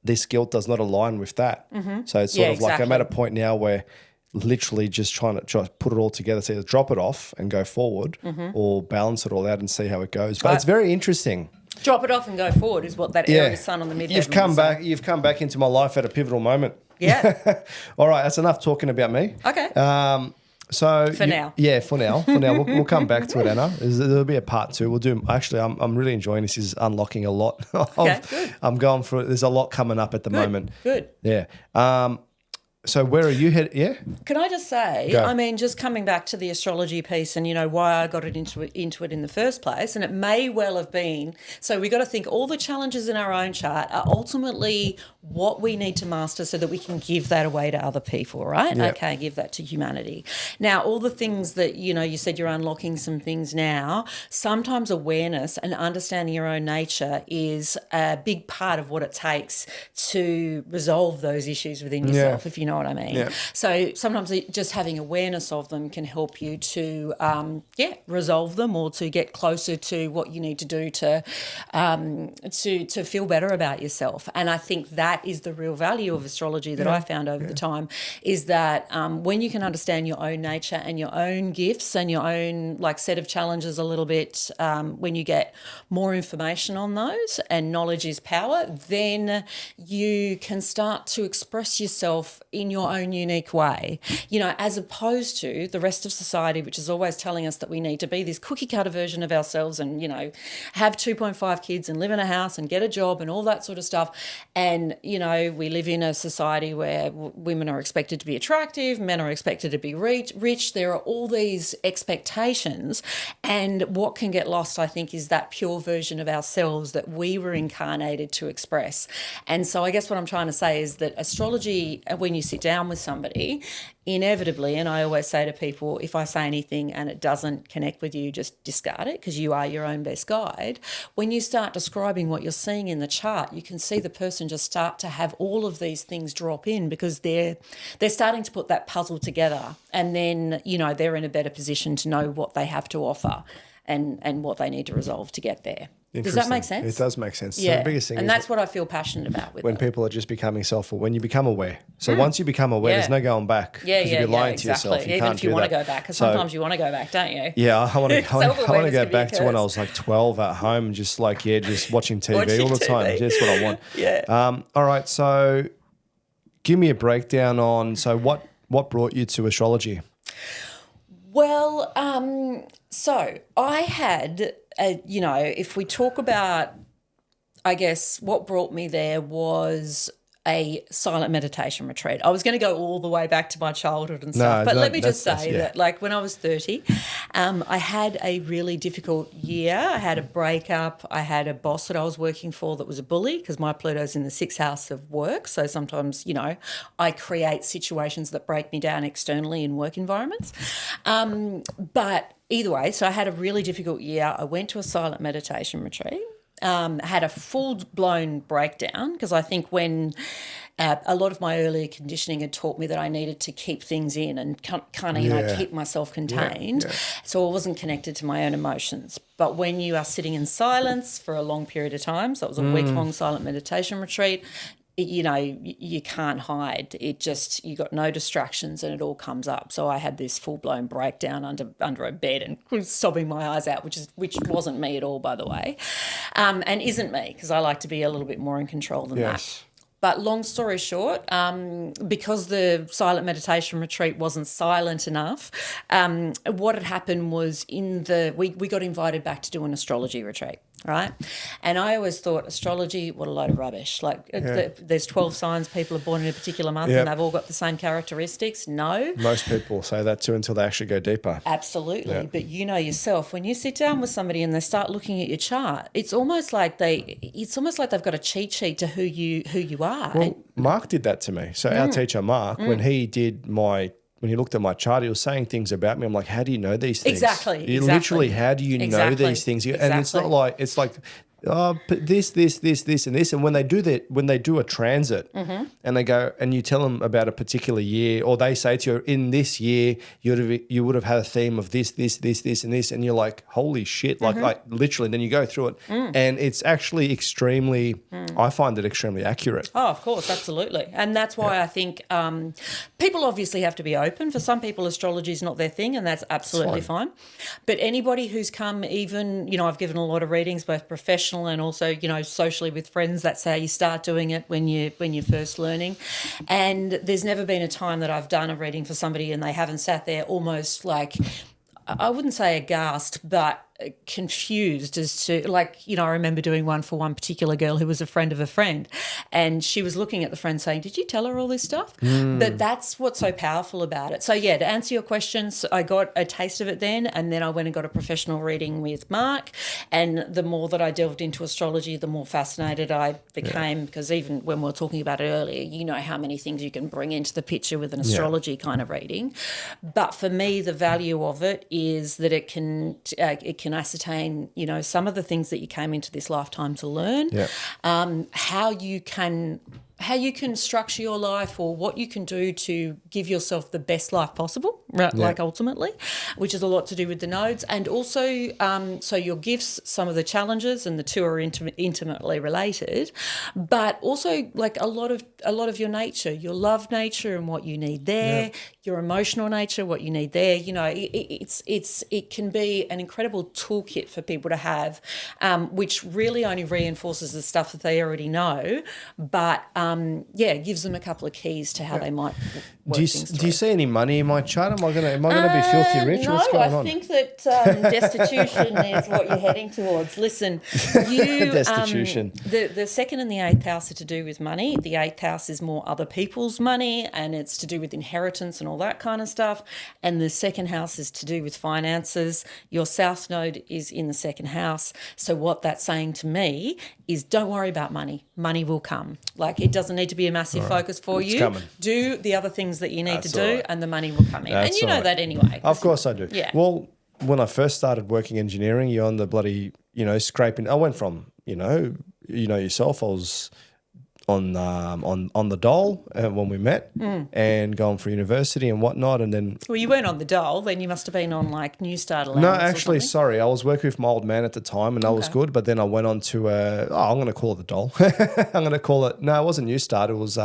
this guilt does not align with that. So it's sort Yeah, of like I'm at a exactly. point now where literally just trying to put it all together, so either drop it off and go forward or balance it all out and see how it goes. But it's very interesting. Drop it off and go forward is what that Aries Sun on the Midheaven You've come back into my life at a pivotal moment. Yeah. All right, that's enough talking about me. Okay. So For now. Yeah, for now. We'll come back to it, Anna. There'll be a part 2. We'll do. Actually, I'm really enjoying this. Is unlocking a lot. Okay, good. I'm going through. There's a lot coming up at the moment. Good. Yeah. So where are you headed? Yeah. Can I just say, Go. I mean, just coming back to the astrology piece and, you know, why I got into it in the first place, and it may well have been, so we got to think all the challenges in our own chart are ultimately what we need to master so that we can give that away to other people, right? Yeah. Okay, give that to humanity. Now, all the things that, you know, you said you're unlocking some things now, sometimes awareness and understanding your own nature is a big part of what it takes to resolve those issues within yourself, if you know what I mean. Yeah. So sometimes just having awareness of them can help you to, resolve them or to get closer to what you need to do to feel better about yourself. And I think that is the real value of astrology that I found over the time is that when you can understand your own nature and your own gifts and your own like set of challenges a little bit, when you get more information on those and knowledge is power, then you can start to express yourself in your own unique way, you know, as opposed to the rest of society, which is always telling us that we need to be this cookie cutter version of ourselves and, you know, have 2.5 kids and live in a house and get a job and all that sort of stuff. And, you know, we live in a society where women are expected to be attractive, men are expected to be rich. There are all these expectations. And what can get lost, I think, is that pure version of ourselves that we were incarnated to express. And so I guess what I'm trying to say is that astrology, when you sit down with somebody, inevitably, and I always say to people, if I say anything and it doesn't connect with you, just discard it because you are your own best guide. When you start describing what you're seeing in the chart, you can see the person just start to have all of these things drop in because they're starting to put that puzzle together, and then, you know, they're in a better position to know what they have to offer. and what they need to resolve to get there. Does that make sense? It does make sense. Yeah. So the biggest thing and is that's what I feel passionate about with when it. people are just becoming when you become aware. So once you become aware, Yeah. there's no going back. Yeah, 'cause yeah, you'd be lying exactly. to yourself. You Even can't if you do want to that. go back, because So- sometimes you want to go back, don't you? Yeah, I want to Self-awareness go can be a back to when I curse. was like 12 at home, and just just watching TV Watching all the time. TV. That's what I want. Yeah. All right, so give me a breakdown on what brought you to astrology. Well, so I had, if we talk about, I guess what brought me there was a silent meditation retreat. I was going to go all the way back to my childhood and stuff, but let me just say that, like, when I was 30, I had a really difficult year. I had a breakup. I had a boss that I was working for that was a bully, because my Pluto's in the 6th house of work. So sometimes, I create situations that break me down externally in work environments. But either way, so I had a really difficult year. I went to a silent meditation retreat. Had a full-blown breakdown, because I think when a lot of my earlier conditioning had taught me that I needed to keep things in and kind of, keep myself contained. Yeah. So I wasn't connected to my own emotions. But when you are sitting in silence for a long period of time, so it was a week-long silent meditation retreat, you can't hide. You got no distractions and it all comes up. So I had this full-blown breakdown under a bed and was sobbing my eyes out, which wasn't me at all, by the way, and isn't me, because I like to be a little bit more in control than that. But long story short, because the silent meditation retreat wasn't silent enough, what had happened was we got invited back to do an astrology retreat, right? And I always thought, astrology, what a load of rubbish. Like, there's 12 signs, people are born in a particular month and they've all got the same characteristics. No. Most people say that too until they actually go deeper. Absolutely. Yeah. But you know yourself, when you sit down with somebody and they start looking at your chart, it's almost like they've got a cheat sheet to who you are. Well, Mark did that to me. So our teacher, Mark, when he looked at my chart, he was saying things about me. I'm like, how do you know these things? Exactly. Literally, how do you know these things? And it's not like, it's like, this, and this. And when they do a transit and they go, and you tell them about a particular year, or they say to you, in this year, you would have had a theme of this, and this. And you're like, holy shit, like literally. Then you go through it and it's actually extremely, I find it extremely accurate. Oh, of course, absolutely. And that's why I think people obviously have to be open. For some people, astrology is not their thing, and that's absolutely fine. But anybody who's come, even, I've given a lot of readings, both professional and also, socially with friends. That's how you start doing it when you're first learning. And there's never been a time that I've done a reading for somebody and they haven't sat there almost like, I wouldn't say aghast, but confused as to, I remember doing one for one particular girl who was a friend of a friend, and she was looking at the friend saying, did you tell her all this stuff? But that's what's so powerful about it. So yeah, to answer your questions, I got a taste of it then, and then I went and got a professional reading with Mark, and the more that I delved into astrology, the more fascinated I became, because even when we were talking about it earlier, how many things you can bring into the picture with an astrology kind of reading. But for me, the value of it is that it can ascertain, some of the things that you came into this lifetime to learn, how you can structure your life, or what you can do to give yourself the best life possible, right? Like ultimately, which is a lot to do with the nodes, and also so your gifts, some of the challenges, and the two are intimately related, but also like a lot of your nature, your love nature and what you need there, your emotional nature, what you need there. It can be an incredible toolkit for people to have, which really only reinforces the stuff that they already know, but gives them a couple of keys to how they might work things through. Do you see any money in my chart? Am I gonna be filthy rich? No, What's going on? I think that destitution is what you're heading towards. Listen, destitution. The 2nd and the 8th house are to do with money. The 8th house is more other people's money, and it's to do with inheritance and all that kind of stuff. And the 2nd house is to do with finances. Your South Node is in the 2nd house. So what that's saying to me is, don't worry about money. Money will come. Like, it doesn't need to be a massive focus for you. Coming. Do the other things that you need That's to do, all right. and the money will come in. That's and you know all right. that anyway. Of course I do. Yeah. Well, when I first started working engineering, you're on the bloody, scraping. I went from, yourself, I was on the dole when we met and going for university and whatnot, and then Well, you weren't on the dole, then you must have been on like New Start allowance. no, or actually, something. sorry, I was working with my old man at the time, and that was Okay. good. But then I went on to I'm going to call it the dole. I'm going to call it. No, it wasn't New Start. It was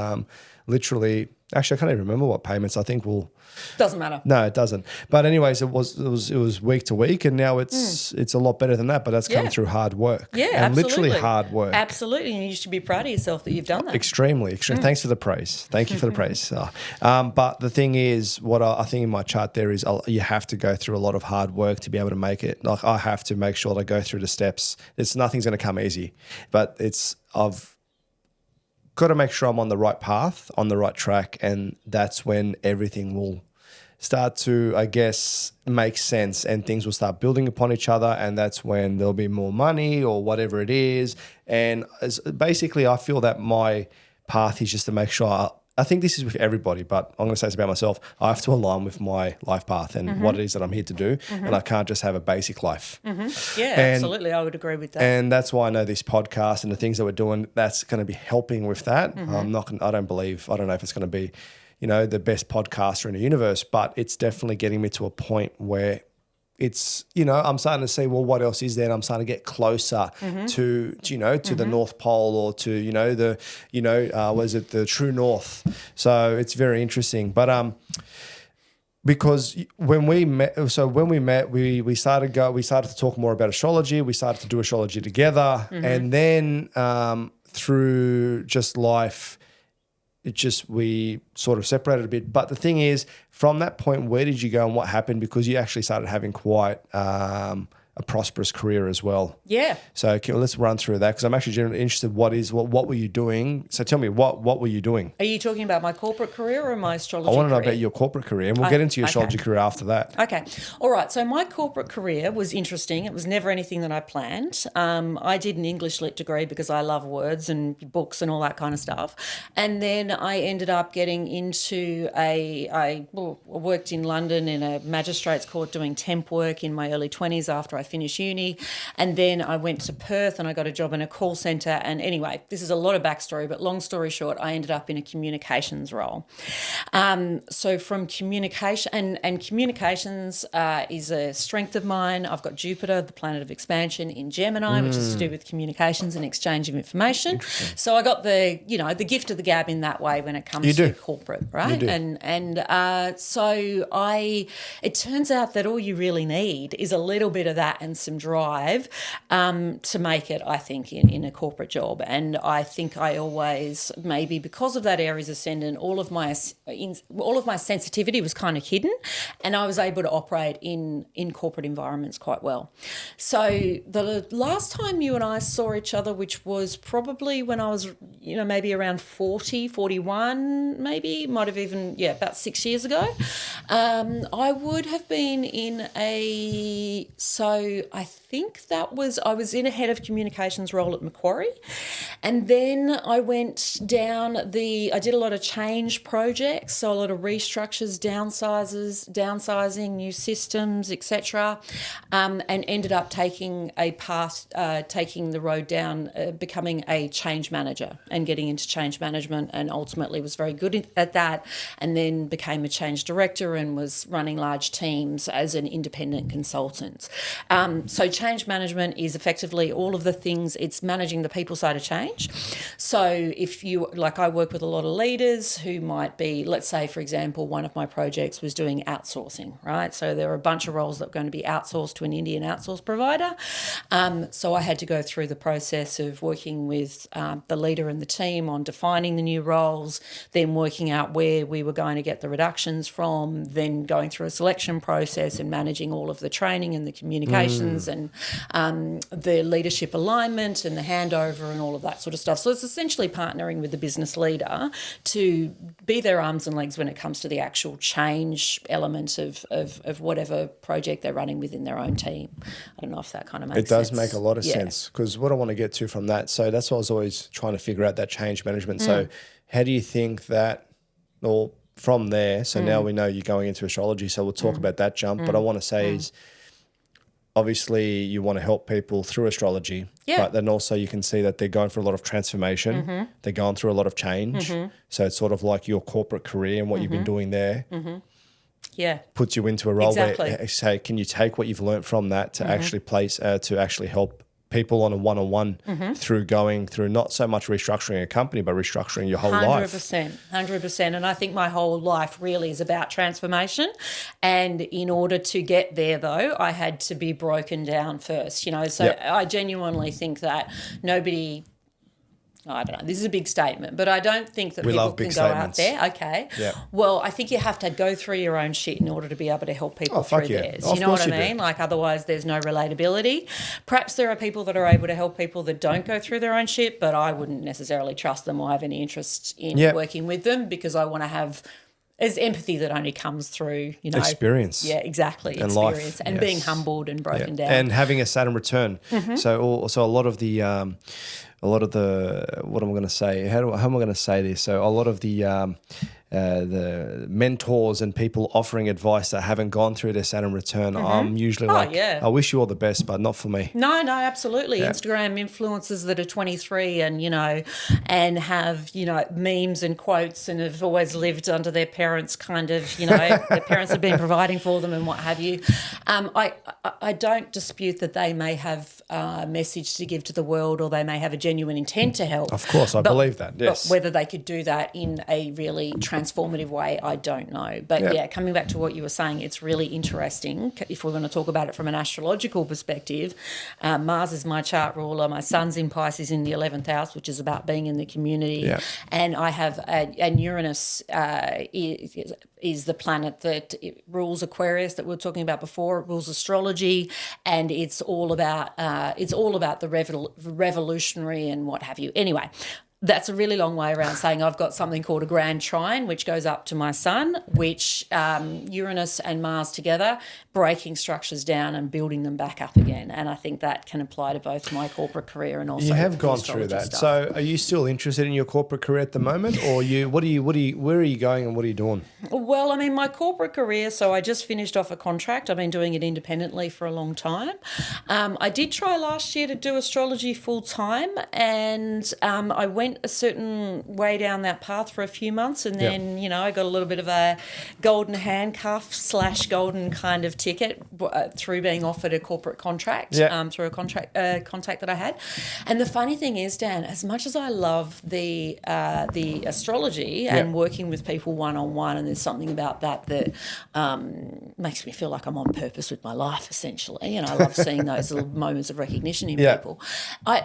literally. Actually, I can't even remember what payments. I think we'll. Doesn't matter. No, it doesn't. But anyways, it was week to week, and now it's a lot better than that. But that's come Yeah. through hard work. Yeah, and absolutely. literally hard work. Absolutely, and you should be proud of yourself that you've done that. Extremely. Thanks for the praise. Thank you for the praise. But the thing is, what I think in my chart there is you have to go through a lot of hard work to be able to make it. Like I have to make sure that I go through the steps. Nothing's going to come easy, but I've got to make sure I'm on the right path, on the right track, and that's when everything will start to, I guess, make sense and things will start building upon each other, and that's when there'll be more money or whatever it is. And basically, I feel that my path is just to make sure I think this is with everybody, but I'm going to say this about myself. I have to align with my life path and what it is that I'm here to do, and I can't just have a basic life. Yeah, absolutely. I would agree with that. And that's why I know this podcast and the things that we're doing, that's going to be helping with that. I don't know if it's going to be, the best podcaster in the universe, but it's definitely getting me to a point where it's, I'm starting to see, well, what else is there? And I'm starting to get closer to the North Pole or to, the true north. So it's very interesting. But because when we met, we started to talk more about astrology. We started to do astrology together. And then through just life, we sort of separated a bit. But the thing is, from that point, where did you go and what happened? Because you actually started having quite a prosperous career as well. Yeah. So let's run through that because I'm actually genuinely interested. What were you doing? So tell me, what were you doing? Are you talking about my corporate career or my astrology I want to know career? about your corporate career, and we'll get into your astrology career after that. Okay. All right. So my corporate career was interesting. It was never anything that I planned. I did an English lit degree because I love words and books and all that kind of stuff. And then I ended up getting into I worked in London in a magistrate's court doing temp work in my early 20s after I finished uni. And then I went to Perth and I got a job in a call centre. And anyway, this is a lot of backstory, but long story short, I ended up in a communications role. So from communication, and communications is a strength of mine. I've got Jupiter, the planet of expansion, in Gemini, which is to do with communications and exchange of information. So I got the gift of the gab in that way when it comes to corporate, right? It turns out that all you really need is a little bit of that and some drive to make it, I think, in a corporate job. And I think I always, maybe because of that Aries ascendant, all of my sensitivity was kind of hidden, and I was able to operate in corporate environments quite well. So the last time you and I saw each other, which was probably when I was, maybe around 40, 41, maybe, might have even, about 6 years ago, I would have been I was in a head of communications role at Macquarie, and then I went down I did a lot of change projects, so a lot of restructures, downsizing, new systems, etc., and ended up taking the road down, becoming a change manager and getting into change management, and ultimately was very good at that, and then became a change director and was running large teams as an independent consultant. So change management is effectively all of the things, it's managing the people side of change. So if you, like, I work with a lot of leaders who might be, let's say, for example, one of my projects was doing outsourcing, right? So there were a bunch of roles that were going to be outsourced to an Indian outsource provider. So I had to go through the process of working with the leader and the team on defining the new roles, then working out where we were going to get the reductions from, then going through a selection process and managing all of the training and the communications and the leadership alignment and the handover and all of that sort of stuff. So it's essentially partnering with the business leader to be their arms and legs when it comes to the actual change element of whatever project they're running within their own team. I don't know if that kind of makes sense. It does make a lot of sense, because what I want to get to from that, so that's what I was always trying to figure out, that change management. So how do you think that, or from there, so now we know you're going into astrology, so we'll talk about that jump. But I want to say is, obviously you want to help people through astrology, but then also you can see that they're going through a lot of transformation. They're going through a lot of change. So it's sort of like your corporate career and what you've been doing there. Puts you into a role where, say, can you take what you've learned from that to actually to actually help people on a one-on-one through going through not so much restructuring a company, but restructuring your whole life. 100%. And I think my whole life really is about transformation. And in order to get there, though, I had to be broken down first, you know. So I genuinely think that nobody... I don't know, this is a big statement, but I don't think that people can go out there. Okay. Yeah. Well, I think you have to go through your own shit in order to be able to help people through theirs. You know what I mean? Like, otherwise there's no relatability. Perhaps there are people that are able to help people that don't go through their own shit, but I wouldn't necessarily trust them or have any interest in working with them, because I want to have... There's empathy that only comes through, you know... Experience. Yeah, exactly. And experience. Life. And being humbled and broken down. And having a Saturn return. So a lot of the... what am I going to say? How am I going to say this? So a lot of the mentors and people offering advice that haven't gone through their Saturn return, I'm usually I wish you all the best, but not for me. No, absolutely. Instagram influencers that are 23 and, you know, and have, you know, memes and quotes and have always lived under their parents' kind of, you know, their parents have been providing for them and what have you. I don't dispute that they may have a message to give to the world, or they may have a genuine intent to help. Of course, I believe that, yes. But whether they could do that in a really transformative way, I don't know. But coming back to what you were saying, it's really interesting. If we're going to talk about it from an astrological perspective, Mars is my chart ruler. My Sun's in Pisces in the 11th house, which is about being in the community. And I have and Uranus is the planet that rules Aquarius that we were talking about before. It rules astrology, and it's all about the revolutionary and what have you. Anyway, that's a really long way around saying I've got something called a grand trine, which goes up to my sun, which Uranus and Mars together, breaking structures down and building them back up again. And I think that can apply to both my corporate career and also you have gone through that. Stuff. So are you still interested in your corporate career at the moment, or where are you going and what are you doing? Well, I mean, my corporate career, so I just finished off a contract. I've been doing it independently for a long time. I did try last year to do astrology full time, and I went a certain way down that path for a few months, and then you know, I got a little bit of a golden handcuff / golden kind of ticket through being offered a corporate contract through a contact that I had. And the funny thing is, Dan, as much as I love the astrology and working with people one-on-one, and there's something about that makes me feel like I'm on purpose with my life, essentially, and I love seeing those little moments of recognition in people. I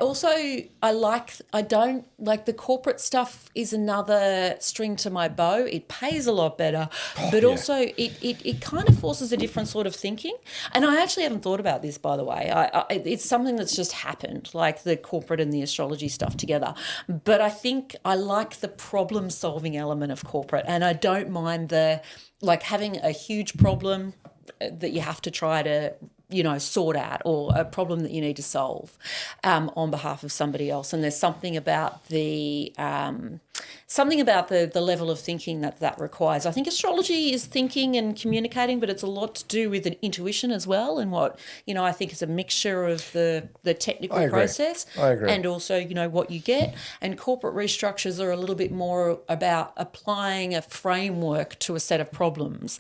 don't like the corporate stuff is another string to my bow. It pays a lot better, but also it kind of forces a different sort of thinking. And I actually haven't thought about this, by the way. It's something that's just happened, like the corporate and the astrology stuff together. But I think I like the problem-solving element of corporate, and I don't mind having a huge problem that you have to try to, you know, sort out, or a problem that you need to solve on behalf of somebody else. And there's something about the level of thinking that requires. I think astrology is thinking and communicating, but it's a lot to do with an intuition as well, and what, you know, I think is a mixture of the technical process and also, you know, what you get. And corporate restructures are a little bit more about applying a framework to a set of problems.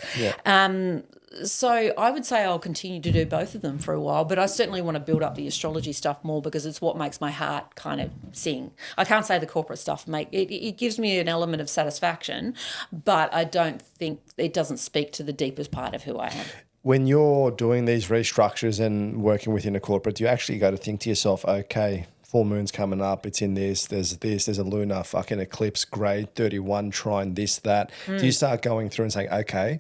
So I would say I'll continue to do both of them for a while, but I certainly want to build up the astrology stuff more, because it's what makes my heart kind of sing. I can't say the corporate stuff, it gives me an element of satisfaction, but I don't think it doesn't speak to the deepest part of who I am. When you're doing these restructures and working within a corporate, do you actually go to think to yourself, okay, full moon's coming up, it's in there's a lunar fucking eclipse, grade 31 trine, this, that. Do you start going through and saying, okay,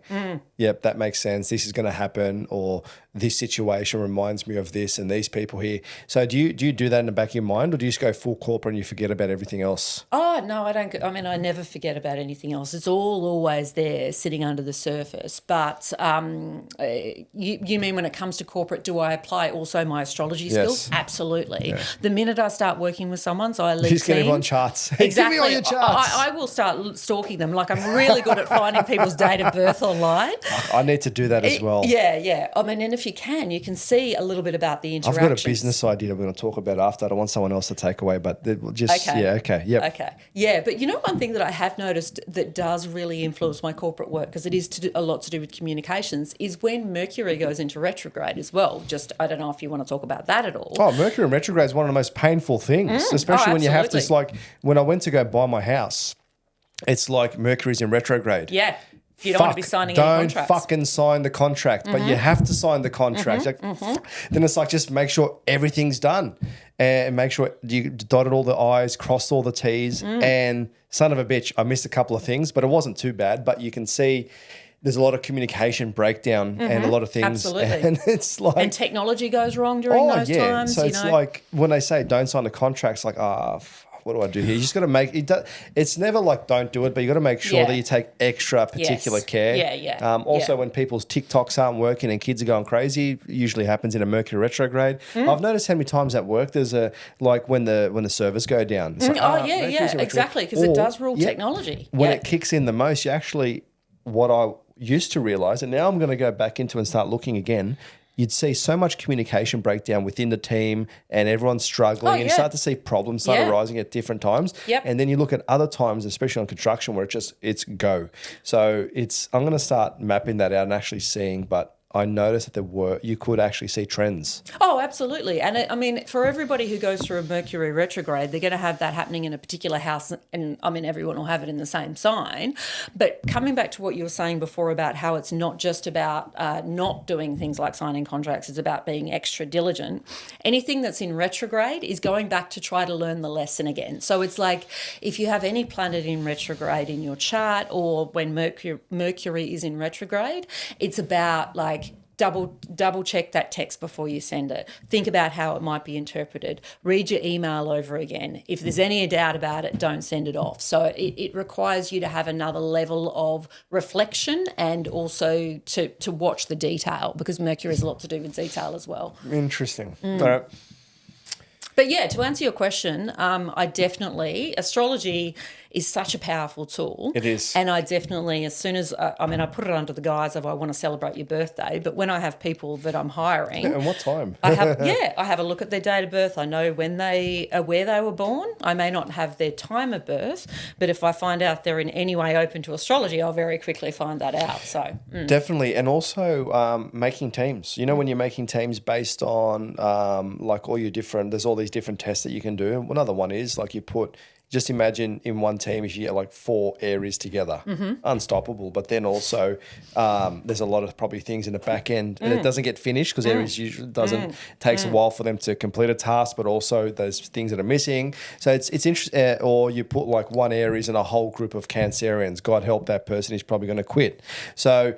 yep, that makes sense, this is going to happen, or this situation reminds me of this and these people here. So do you do that in the back of your mind, or do you just go full corporate and you forget about everything else? Oh, no, I don't. I mean, I never forget about anything else. It's all always there sitting under the surface. But you mean when it comes to corporate, do I apply also my astrology skills? Absolutely. Yeah. The minute I start working with someone, so I lead Just teams. get everyone charts. Exactly. Give me all your charts. I will start stalking them. Like, I'm really good at finding people's date of birth online. I need to do that as well. Yeah. I mean, and if if you can see a little bit about the I've interactions. got a business idea that we're going to talk about after. I don't want someone else to take away, but just, Okay. yeah, okay, yep. Okay. Yeah, but you know one thing that I have noticed that does really influence my corporate work, because it is a lot to do with communications, is when Mercury goes into retrograde as well. Just, I don't know if you want to talk about that at all. Oh, Mercury in retrograde is one of the most painful things, especially when you have to, it's like when I went to go buy my house, it's like Mercury's in retrograde. Yeah. You don't want to be signing any contracts. Don't fucking sign the contract, but you have to sign the contract. Then it's like, just make sure everything's done and make sure you dotted all the I's, crossed all the T's, and son of a bitch, I missed a couple of things, but it wasn't too bad. But you can see there's a lot of communication breakdown and a lot of things. Absolutely. And it's like... And technology goes wrong during those times. So it's like when they say don't sign the contract, it's like, what do I do here? You just got to make it. It's never like don't do it, but you got to make sure that you take extra particular care. Yeah. Also, when people's TikToks aren't working and kids are going crazy, usually happens in a Mercury retrograde. I've noticed how many times at work there's when the servers go down. It's like, exactly, because it does rule technology. When it kicks in the most, you actually, what I used to realize, and now I'm going to go back into and start looking again. You'd see so much communication breakdown within the team and everyone's struggling and you start to see problems start arising at different times. And then you look at other times, especially on construction, where it's go. So I'm going to start mapping that out and actually seeing, but I noticed that you could actually see trends. Oh, absolutely. And I mean, for everybody who goes through a Mercury retrograde, they're going to have that happening in a particular house. And I mean, everyone will have it in the same sign. But coming back to what you were saying before about how it's not just about not doing things like signing contracts, it's about being extra diligent. Anything that's in retrograde is going back to try to learn the lesson again. So it's like if you have any planet in retrograde in your chart, or when Mercury is in retrograde, it's about like, double check that text before you send it. Think about how it might be interpreted. Read your email over again. If there's any doubt about it, don't send it off. So it requires you to have another level of reflection and also to watch the detail, because Mercury has a lot to do with detail as well. Interesting. All right. But yeah, to answer your question, astrology is such a powerful tool. It is. And I definitely, as soon as, I put it under the guise of I want to celebrate your birthday, but when I have people that I'm hiring. And what time? I have a look at their date of birth. I know where they were born. I may not have their time of birth, but if I find out they're in any way open to astrology, I'll very quickly find that out. So Definitely. And also making teams. You know, when you're making teams based on like all your different, there's all these different tests that you can do. Another one is like just imagine in one team if you get like 4 Aries together, unstoppable. But then also there's a lot of probably things in the back end and it doesn't get finished because Aries usually takes a while for them to complete a task, but also there's things that are missing. So it's interesting. Or you put like one Aries and a whole group of Cancerians. God help that person, he's probably going to quit. So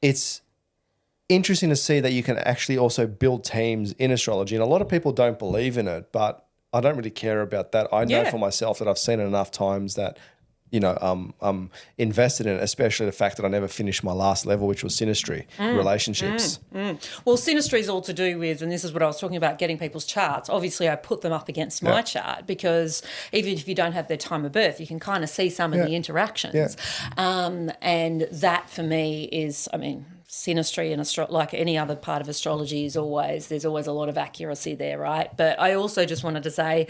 it's interesting to see that you can actually also build teams in astrology. And a lot of people don't believe in it, but I don't really care about that. I know for myself that I've seen it enough times that, you know, I'm invested in it, especially the fact that I never finished my last level, which was synastry, relationships. Well, synastry is all to do with, and this is what I was talking about, getting people's charts. Obviously, I put them up against my chart because even if you don't have their time of birth, you can kind of see some of the interactions. And that for me is, I mean, synastry and like any other part of astrology there's always a lot of accuracy there, right? But I also just wanted to say,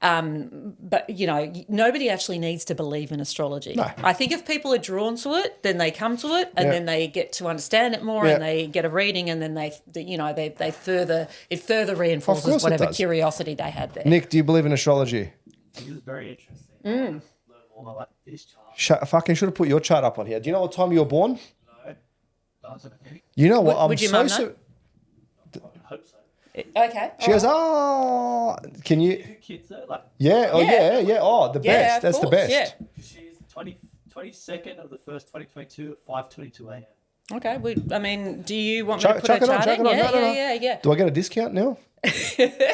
but you know, nobody actually needs to believe in astrology. No. I think if people are drawn to it, then they come to it, and then they get to understand it more, and they get a reading, and then it further reinforces whatever curiosity they had there. Nick, do you believe in astrology? It was very interesting. Learn more about this chart. Fucking should have put your chart up on here. Do you know what time you were born? Okay. You know what? Would your mum know? I hope so. Okay. She goes, can you? 2 kids though, like. Yeah. Oh yeah. Oh, the best. That's the best. Yeah. She's 22nd of the 1st, 2022 at 5:22 a.m. Okay. Do you want me to put her chart in? Yeah. Do I get a discount now?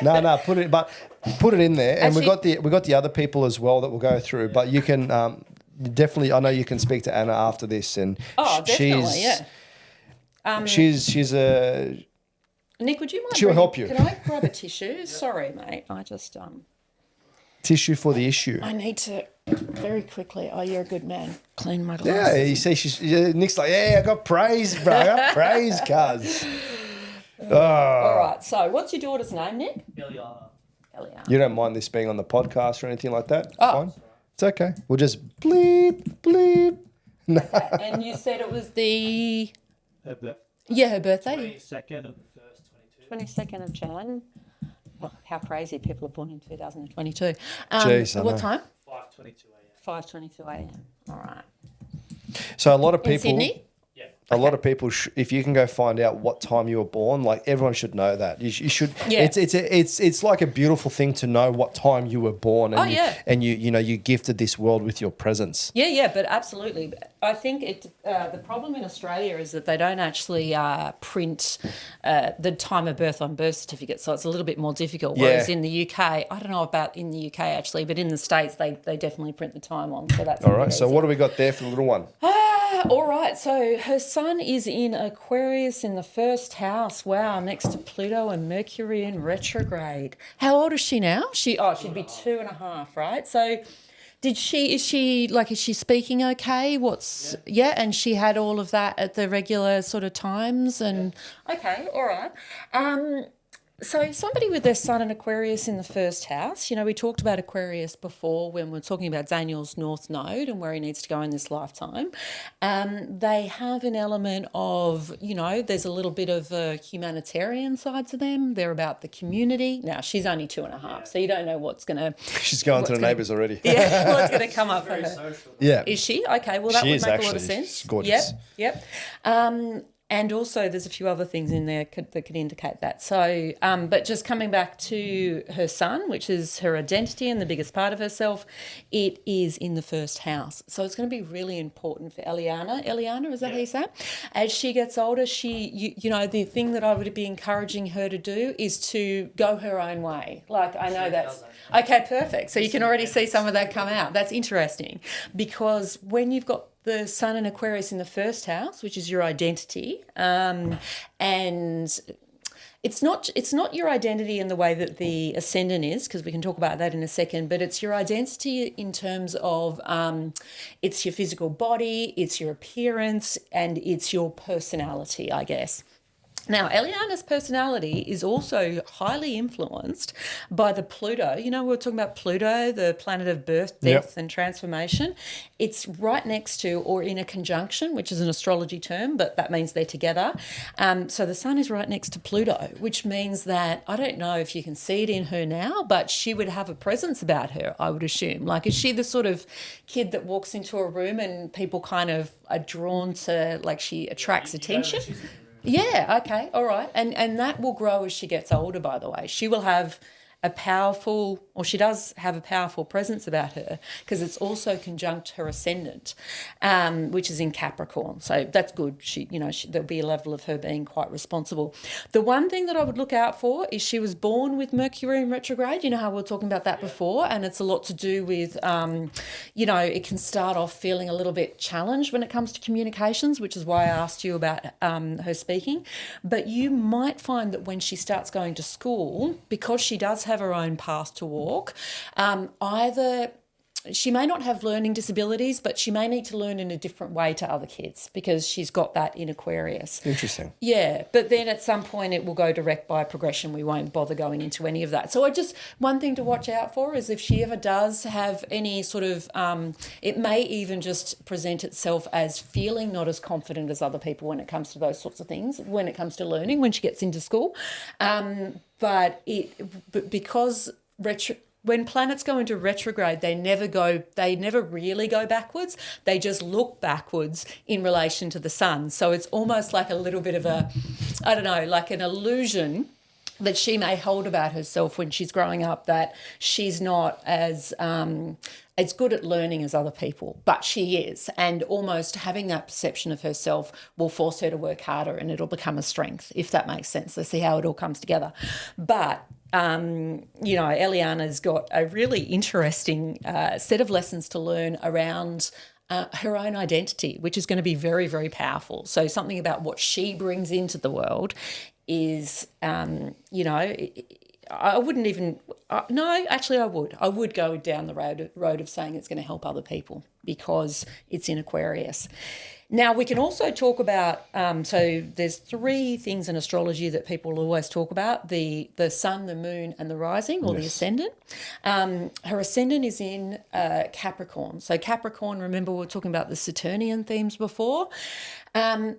No. Put it in there, and Actually, we got the other people as well that we'll go through. But you can definitely. I know you can speak to Anna after this, and definitely, she's a. Nick, would you mind? She'll help you. Can I grab a tissue? Sorry, mate. I just tissue for the issue. I need to very quickly. Oh, you're a good man. Clean my glasses. Yeah, you see, Nick's like, I got praise, bro. I got praise, cuz. All right. So, what's your daughter's name, Nick? Eliana. Eliana. You don't mind this being on the podcast or anything like that? Oh. Fine. It's okay. We'll just bleep, bleep. And you said it was the Her birth. her birthday, 22nd of the 1st, 22. 22nd of Jan. Oh, how crazy! People are born in 2022. Jeez, I what know. time? 5:22 a.m. 5:22 a.m. All right. So a lot of In people, Sydney? Yeah. a lot of people, if you can go find out what time you were born, like everyone should know that. You should. Yeah. It's like a beautiful thing to know what time you were born, and Oh, yeah. you gifted this world with your presence. Yeah, but absolutely. I think the problem in Australia is that they don't actually print the time of birth on birth certificates, so it's a little bit more difficult. Whereas Yeah. in the UK, I don't know about in the UK actually, but in the States they definitely print the time on. So that's All right. So what do we got there for the little one? all right. So her sun is in Aquarius in the first house. Wow, next to Pluto and Mercury in retrograde. How old is she now? She'd be 2.5, right? So is she speaking okay? And she had all of that at the regular sort of times and okay, all right. So somebody with their sun in Aquarius in the first house, we talked about Aquarius before when we were talking about Daniel's North Node and where he needs to go in this lifetime. They have an element of, there's a little bit of a humanitarian side to them. They're about the community. Now, she's only 2.5, so you don't know what's going to... She's going to the neighbours already. Yeah, what's going to come up for Very her. social. Yeah. Is she? Okay, well, that She would is make a lot of actually. sense. She's gorgeous. Yep. And also there's a few other things in there that could indicate that. So, but just coming back to her sun, which is her identity and the biggest part of herself, it is in the first house. So it's going to be really important for Eliana. Eliana, is that how you say it? As she gets older, the thing that I would be encouraging her to do is to go her own way. Like, I know that's... Okay, perfect. So you can already see some of that come out. That's interesting because when you've got the sun in Aquarius in the first house, which is your identity, and it's not your identity in the way that the ascendant is, because we can talk about that in a second, but it's your identity in terms of it's your physical body, it's your appearance, and it's your personality, I guess. Now, Eliana's personality is also highly influenced by the Pluto. We were talking about Pluto, the planet of birth, death, and transformation. It's right next to or in a conjunction, which is an astrology term, but that means they're together. So the sun is right next to Pluto, which means that, I don't know if you can see it in her now, but she would have a presence about her, I would assume. Like, is she the sort of kid that walks into a room and people kind of are drawn to, like, she attracts attention? Yeah, okay, all right. And that will grow as she gets older, by the way. She will have she does have a powerful presence about her because it's also conjunct her ascendant, which is in Capricorn. So that's good. There'll be a level of her being quite responsible. The one thing that I would look out for is she was born with Mercury in retrograde. You know how we were talking about that before, and it's a lot to do with, it can start off feeling a little bit challenged when it comes to communications, which is why I asked you about her speaking. But you might find that when she starts going to school, because she does have her own path to walk, either she may not have learning disabilities, but she may need to learn in a different way to other kids because she's got that in Aquarius. Interesting. Yeah, but then at some point it will go direct by progression. We won't bother going into any of that. So one thing to watch out for is if she ever does have any sort of, it may even just present itself as feeling not as confident as other people when it comes to those sorts of things, when it comes to learning, when she gets into school. But because when planets go into retrograde, they never really go backwards. They just look backwards in relation to the sun. So it's almost like a little bit of like an illusion that she may hold about herself when she's growing up, that she's not as good at learning as other people, but she is. And almost having that perception of herself will force her to work harder and it'll become a strength, if that makes sense. Let's see how it all comes together. But Eliana's got a really interesting set of lessons to learn around her own identity, which is going to be very, very powerful. So something about what she brings into the world is, I wouldn't even, no, actually I would. I would go down the road of saying it's going to help other people because it's in Aquarius. Now, we can also talk about, so there's 3 things in astrology that people always talk about, the sun, the moon, and the rising, or the ascendant. Her ascendant is in Capricorn. So Capricorn, remember we were talking about the Saturnian themes before.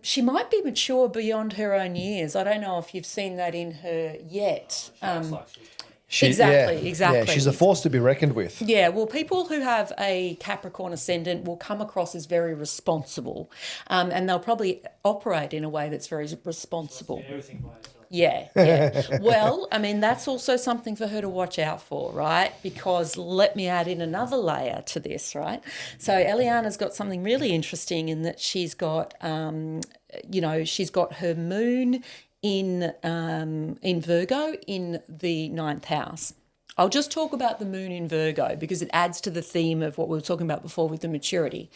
She might be mature beyond her own years. I don't know if you've seen that in her yet. Exactly. Yeah, she's a force to be reckoned with. Yeah, well, people who have a Capricorn ascendant will come across as very responsible, and they'll probably operate in a way that's very responsible. Yeah. Well, I mean, that's also something for her to watch out for, right? Because let me add in another layer to this, right? So Eliana's got something really interesting in that she's got, she's got her moon in Virgo in the 9th house. I'll just talk about the moon in Virgo because it adds to the theme of what we were talking about before with the maturity.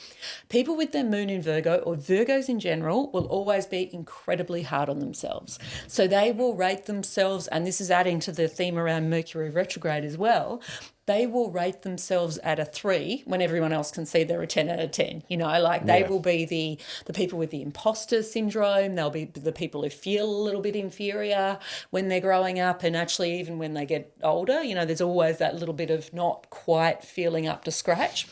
People with their moon in Virgo, or Virgos in general, will always be incredibly hard on themselves. So they will rate themselves, and this is adding to the theme around Mercury retrograde as well, they will rate themselves at a 3 when everyone else can see they're a 10 out of 10. They will be the people with the imposter syndrome. They'll be the people who feel a little bit inferior when they're growing up, and actually even when they get older, there's always that little bit of not quite feeling up to scratch.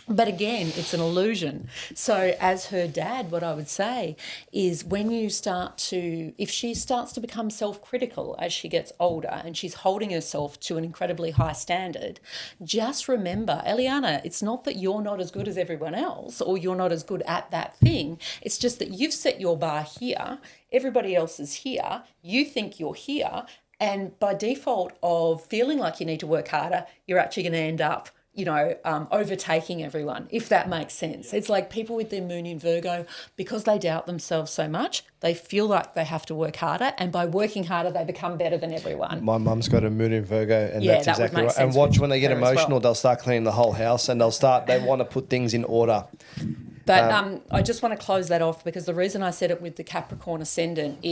But again, it's an illusion. So as her dad, what I would say is if she starts to become self-critical as she gets older and she's holding herself to an incredibly high standard, just remember, Eliana, it's not that you're not as good as everyone else or you're not as good at that thing. It's just that you've set your bar here. Everybody else is here. You think you're here. And by default of feeling like you need to work harder, you're actually going to end up overtaking everyone, if that makes sense. It's like people with their moon in Virgo, because they doubt themselves so much, they feel like they have to work harder, and by working harder, they become better than everyone. My mum's got a moon in Virgo, and that's exactly right. And watch when they get emotional, they'll start cleaning the whole house, and they want to put things in order. But I just want to close that off because the reason I said it with the Capricorn ascendant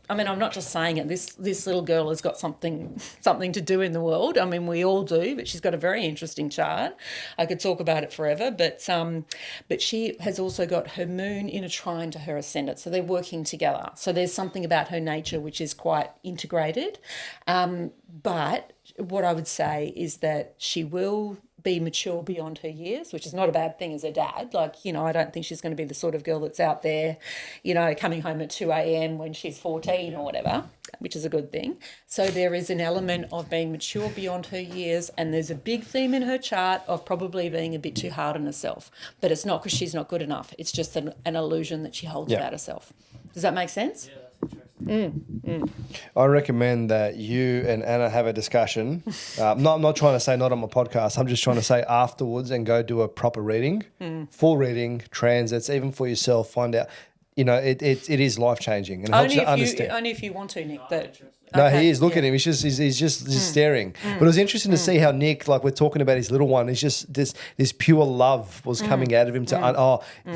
I'm not just saying it. This little girl has got something to do in the world. I mean, we all do, but she's got a very interesting chart. I could talk about it forever, but she has also got her moon in a trine to her ascendant, so they're working together. So there's something about her nature which is quite integrated. But what I would say is that she will be mature beyond her years, which is not a bad thing as a dad. I don't think she's going to be the sort of girl that's out there, coming home at 2 a.m. when she's 14 or whatever, which is a good thing. So there is an element of being mature beyond her years, and there's a big theme in her chart of probably being a bit too hard on herself. But it's not because she's not good enough. It's just an illusion that she holds about herself. Does that make sense? Yeah, that's interesting. I recommend that you and Anna have a discussion. I'm not trying to say not on my podcast. I'm just trying to say afterwards and go do a proper reading, full reading, transits, even for yourself. Find out. It is life changing and helps you understand. Only if you want to, Nick. He is. Look at him. He's just staring. But it was interesting to see how Nick, like we're talking about his little one, he's just this pure love was coming out of him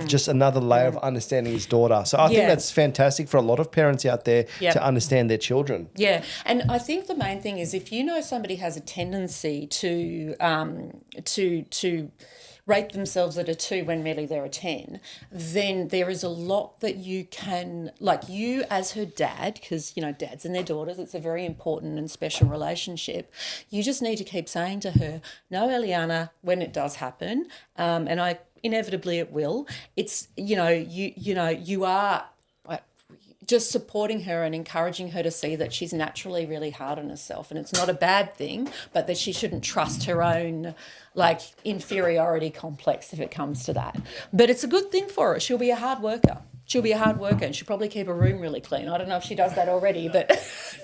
just another layer of understanding his daughter. So I think that's fantastic for a lot of parents out there to understand their children. Yeah, and I think the main thing is if you know somebody has a tendency to rate themselves at a 2 when really they're a 10, then there is a lot that you can, like you as her dad, because, dads and their daughters, it's a very important and special relationship. You just need to keep saying to her, no, Eliana, when it does happen, and inevitably it will, it's, you are just supporting her and encouraging her to see that she's naturally really hard on herself, and it's not a bad thing, but that she shouldn't trust her own inferiority complex if it comes to that. But it's a good thing for her. She'll be a hard worker. And she'll probably keep her room really clean. I don't know if she does that already, but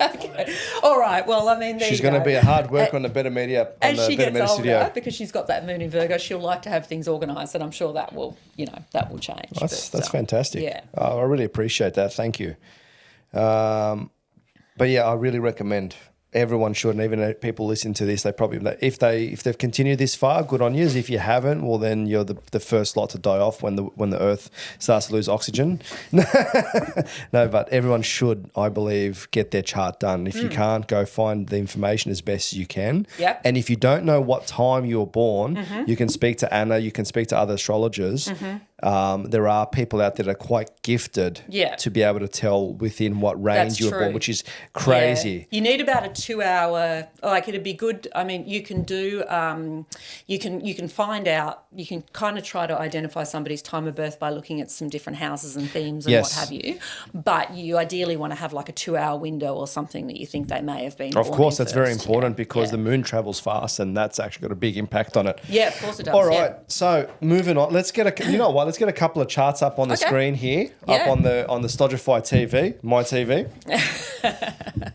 okay. All right. Well, I mean, she's going to be a hard worker on the Better Media. As she gets older, because she's got that moon in Virgo, she'll like to have things organised, and I'm sure that will change. That's fantastic. Yeah. I really appreciate that. Thank you. But yeah, I really recommend. Everyone should, and even people listen to this, they probably, if they've continued this far, good on you. If you haven't, well, then you're the first lot to die off when the Earth starts to lose oxygen. No, but everyone should, I believe, get their chart done. If you can't, go find the information as best as you can. Yep. And if you don't know what time you were born, you can speak to Anna, you can speak to other astrologers. there are people out there that are quite gifted to be able to tell within what range you're born, which is crazy. Yeah. You need about a 2 hour, like it'd be good. I mean, you can do, you can find out, you can kind of try to identify somebody's time of birth by looking at some different houses and themes and what have you. But you ideally want to have like a 2 hour window or something that you think they may have been. Of course, that's very important because the moon travels fast and that's actually got a big impact on it. Yeah, of course it does. All right, so moving on. Let's get you know what? Let's get a couple of charts up on the screen here, up on the Stodgify TV, my TV,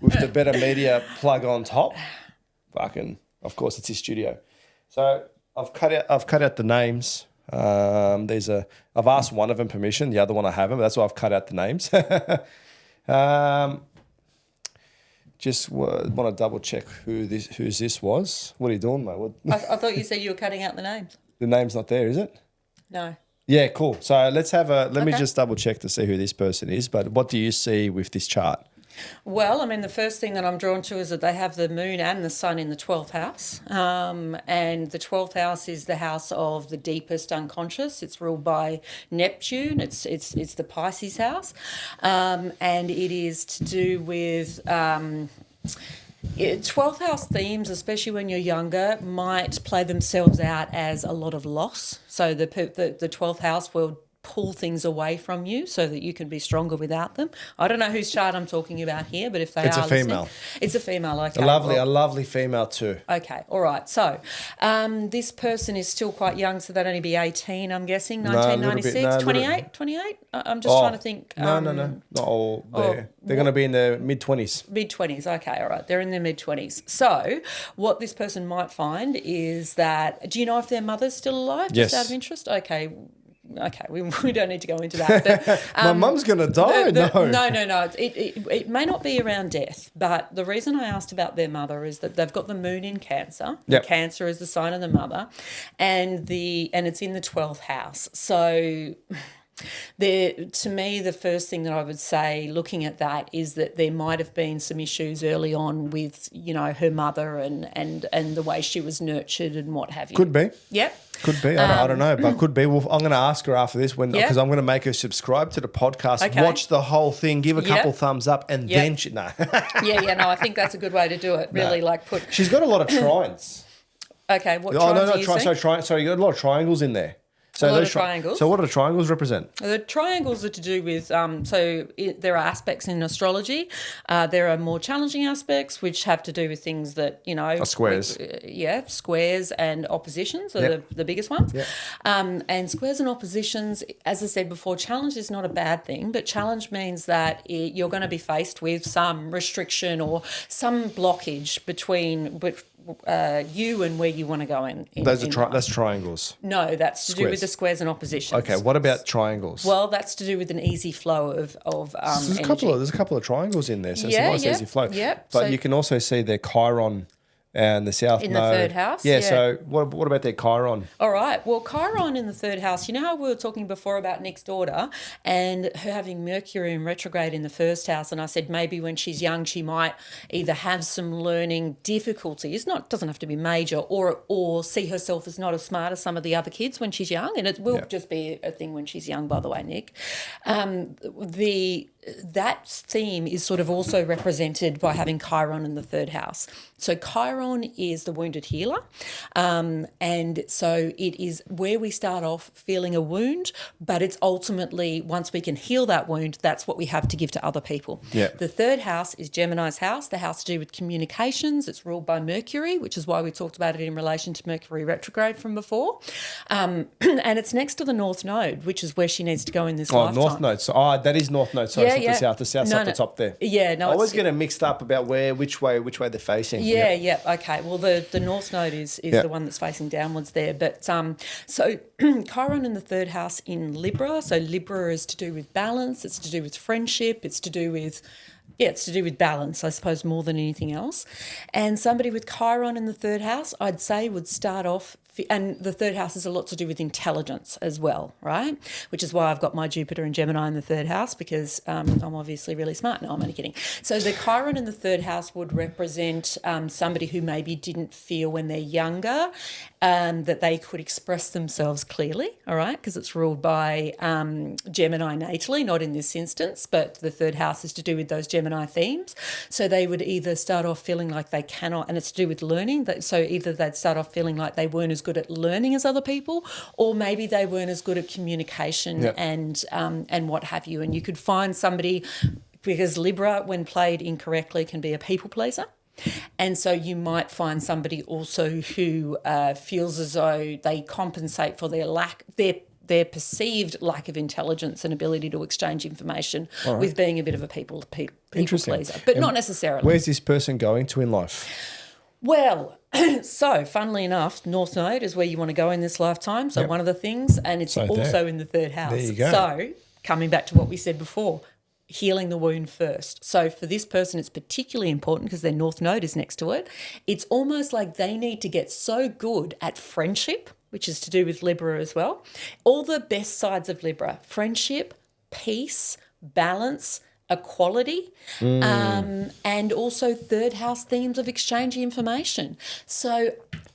with the Better Media plug on top. Fucking, of course, it's his studio. So I've cut out the names. I've asked one of them permission, the other one I haven't. But that's why I've cut out the names. Just want to double check whose this was. What are you doing, mate? I thought you said you were cutting out the names. The name's not there, is it? No. Yeah, cool. So let me just double check to see who this person is. But what do you see with this chart? Well, I mean, the first thing that I'm drawn to is that they have the moon and the sun in the 12th house. And the 12th house is the house of the deepest unconscious. It's ruled by Neptune. It's the Pisces house. And it is to do with 12th house themes, especially when you're younger, might play themselves out as a lot of loss. So the 12th house will pull things away from you so that you can be stronger without them. I don't know whose chart I'm talking about here, but if it's a female. It's a female, okay. A lovely female too. Okay, all right. So this person is still quite young, so they'd only be 18, I'm guessing, 1996, 28? I'm just trying to think. No, not all there. They're going to be in their mid-20s. Mid-20s, okay, all right. They're in their mid-20s. So what this person might find is that, do you know if their mother's still alive? Yes. Just out of interest? Okay, we don't need to go into that. But, my mum's going to die. No. It may not be around death, but the reason I asked about their mother is that they've got the moon in Cancer. Yep. Cancer is the sign of the mother, and it's in the 12th house. So to me, the first thing that I would say, looking at that, is that there might have been some issues early on with, her mother and the way she was nurtured and what have you. Could be. Yep. Could be. I don't know, but could be. Well, I'm going to ask her after this because I'm going to make her subscribe to the podcast, watch the whole thing, give a couple thumbs up, and then no. I think that's a good way to do it. Really, She's got a lot of trines. Okay, what trines are you seeing? Sorry, you got a lot of triangles in there. So a lot of triangles. So what do the triangles represent? The triangles are to do with, there are aspects in astrology. There are more challenging aspects which have to do with things that, squares. Squares and oppositions are the biggest ones. Yep. And squares and oppositions, as I said before, challenge is not a bad thing, but challenge means that you're going to be faced with some restriction or some blockage between you and where you want to go in. That's triangles. No, that's to do with the squares and oppositions. Okay, what about triangles? Well, that's to do with an easy flow of there's a couple of triangles in there, so it's a nice easy flow. Yep. But you can also see their Chiron and the South in Node. The third house. Yeah. So what about their Chiron? All right. Well, Chiron in the third house. You know how we were talking before about next daughter and her having Mercury in retrograde in the first house, and I said maybe when she's young she might either have some learning difficulties. Doesn't have to be major, or see herself as not as smart as some of the other kids when she's young, and it will just be a thing when she's young. By the way, Nick, that theme is sort of also represented by having Chiron in the third house. So Chiron is the wounded healer. And so it is where we start off feeling a wound, but it's ultimately, once we can heal that wound, that's what we have to give to other people. Yeah. The third house is Gemini's house, the house to do with communications. It's ruled by Mercury, which is why we talked about it in relation to Mercury retrograde from before. And it's next to the North Node, which is where she needs to go in this lifetime. North Node. So, that is North Node. Sorry, it's not the South. The South's up the top there. Yeah, no. I always get it mixed up about which way they're facing. Yeah. Okay. Well, the North Node is the one that's facing downwards there. But so Chiron in the third house in Libra. So Libra is to do with balance. It's to do with friendship. It's to do with balance, I suppose, more than anything else. And somebody with Chiron in the third house, I'd say, would start off and the third house is a lot to do with intelligence as well, right? Which is why I've got my Jupiter and Gemini in the third house, because I'm obviously really smart. No, I'm only kidding. So the Chiron in the third house would represent somebody who maybe didn't feel when they're younger that they could express themselves clearly, all right, because it's ruled by Gemini natally, not in this instance, but the third house is to do with those Gemini themes. So they would either start off feeling like they cannot, and it's to do with learning, so either they'd start off feeling like they weren't as good at learning as other people, or maybe they weren't as good at communication and what have you. And you could find somebody, because Libra, when played incorrectly, can be a people pleaser. And so you might find somebody also who feels as though they compensate for their perceived lack of intelligence and ability to exchange information with being a bit of a people pleaser, but not necessarily. Where's this person going to in life? Well, so funnily enough, North Node is where you want to go in this lifetime. So one of the things, and it's also in the third house. There you go. So coming back to what we said before, healing the wound first. So for this person, it's particularly important because their North Node is next to it. It's almost like they need to get so good at friendship, which is to do with Libra as well. All the best sides of Libra: friendship, peace, balance, equality, and also third house themes of exchanging information. So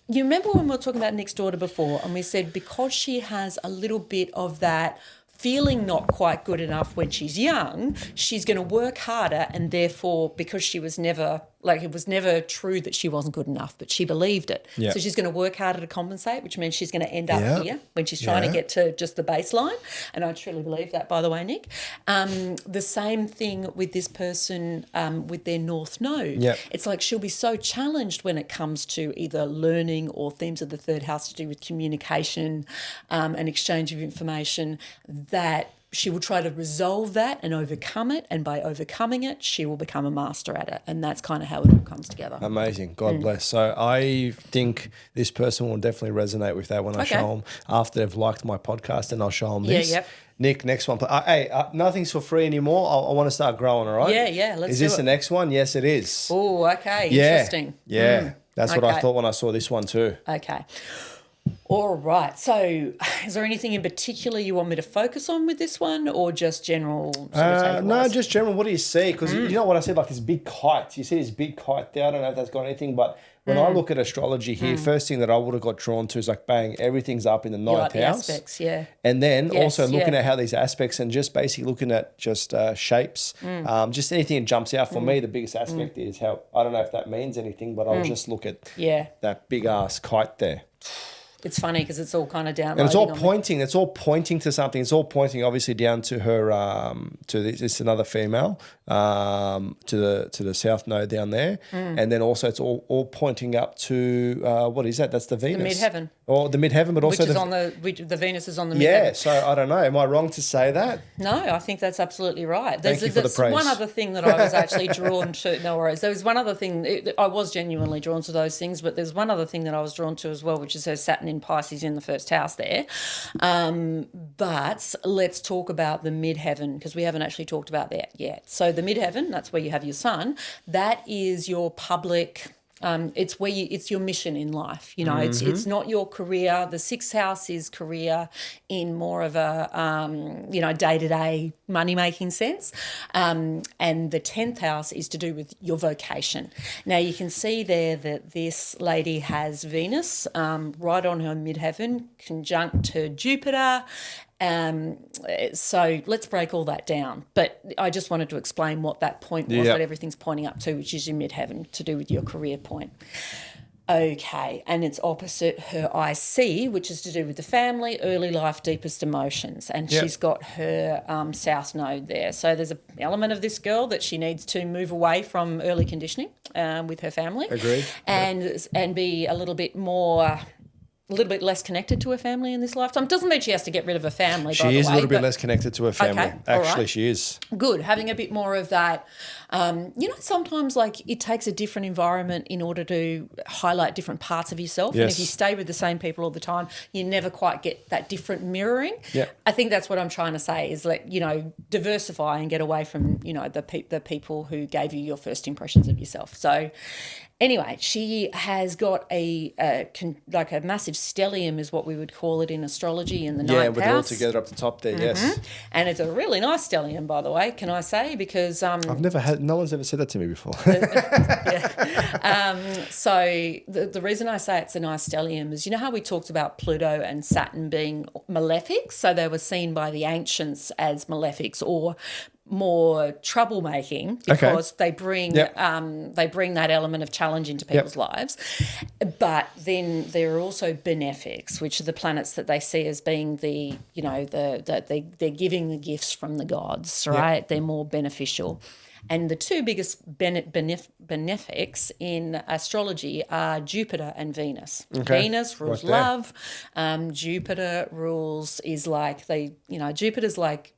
you remember when we were talking about Nick's daughter before, and we said because she has a little bit of that feeling not quite good enough when she's young, she's going to work harder, and therefore, because she was never, like, it was never true that she wasn't good enough, but she believed it. Yep. So she's going to work harder to compensate, which means she's going to end up here when she's trying to get to just the baseline. And I truly believe that, by the way, Nick. The same thing with this person with their North Node. Yep. It's like she'll be so challenged when it comes to either learning or themes of the third house to do with communication and exchange of information, that she will try to resolve that and overcome it, and by overcoming it, she will become a master at it. And that's kind of how it all comes together. Amazing. God bless. So I think this person will definitely resonate with that when I show them, after they've liked my podcast, and I'll show them this. Yep. Nick, next one. Hey, nothing's for free anymore. I want to start growing, all right? Yeah, let's do it. Is this the next one? Yes, it is. Oh, okay. Interesting. Yeah. That's what I thought when I saw this one too. Okay. All right. So is there anything in particular you want me to focus on with this one, or just general sort of takeaways? No, just general. What do you see? Because you know what I said, like this big kite. You see this big kite there? I don't know if that's got anything, but when I look at astrology here, first thing that I would have got drawn to is like, bang, everything's up in the ninth like the house. aspects, yeah. And then also looking at how these aspects, and just basically looking at just shapes, just anything that jumps out for me. The biggest aspect is how, I don't know if that means anything, but I'll just look at that big ass kite there. It's funny because it's all kind of down. And it's all pointing. It's all pointing to something. It's all pointing, obviously, down to her. To this another female. To the south node down there, and then also it's all pointing up to what is that? That's the Venus. The Midheaven. Or the Midheaven, but also which is the Venus is on the Midheaven. Yeah. So I don't know. Am I wrong to say that? No, I think that's absolutely right. Thank you for the praise. One other thing that I was actually drawn to. No worries. There was one other thing. I was genuinely drawn to those things, but there's one other thing that I was drawn to as well, which is her Saturn in Pisces in the first house there. But let's talk about the Midheaven, because we haven't actually talked about that yet. So the Midheaven, that's where you have your sun. That is your public. It's where it's your mission in life. You know, it's not your career. The sixth house is career in more of a day-to-day money-making sense, and the 10th house is to do with your vocation. Now you can see there that this lady has Venus right on her midheaven, conjunct her Jupiter. So let's break all that down. But I just wanted to explain what that point was that everything's pointing up to, which is your midheaven, to do with your career point. Okay, and it's opposite her IC, which is to do with the family, early life, deepest emotions. And she's got her south node there. So there's an element of this girl that she needs to move away from early conditioning with her family. Agreed. And be a little bit less connected to her family in this lifetime. Doesn't mean she has to get rid of her family, by the way. She is a little bit less connected to her family. Okay, Actually, she is. Good. Having a bit more of that. Sometimes like it takes a different environment in order to highlight different parts of yourself. Yes. And if you stay with the same people all the time, you never quite get that different mirroring. Yeah. I think that's what I'm trying to say is diversify and get away from, the people who gave you your first impressions of yourself. So Anyway, she has got like a massive stellium is what we would call it in astrology in the ninth with it all house. together up the top there, yes. And it's a really nice stellium, by the way, can I say, because I've never had, no one's ever said that to me before. so the reason I say it's a nice stellium is, you know how we talked about Pluto and Saturn being malefics? So they were seen by the ancients as malefics or more troublemaking because they bring that element of challenge into people's lives. But then there are also benefics, which are the planets that they see as being they're giving the gifts from the gods, right? They're more beneficial. And the two biggest benefics in astrology are Jupiter and Venus. Okay. Venus rules love. Jupiter rules Jupiter's like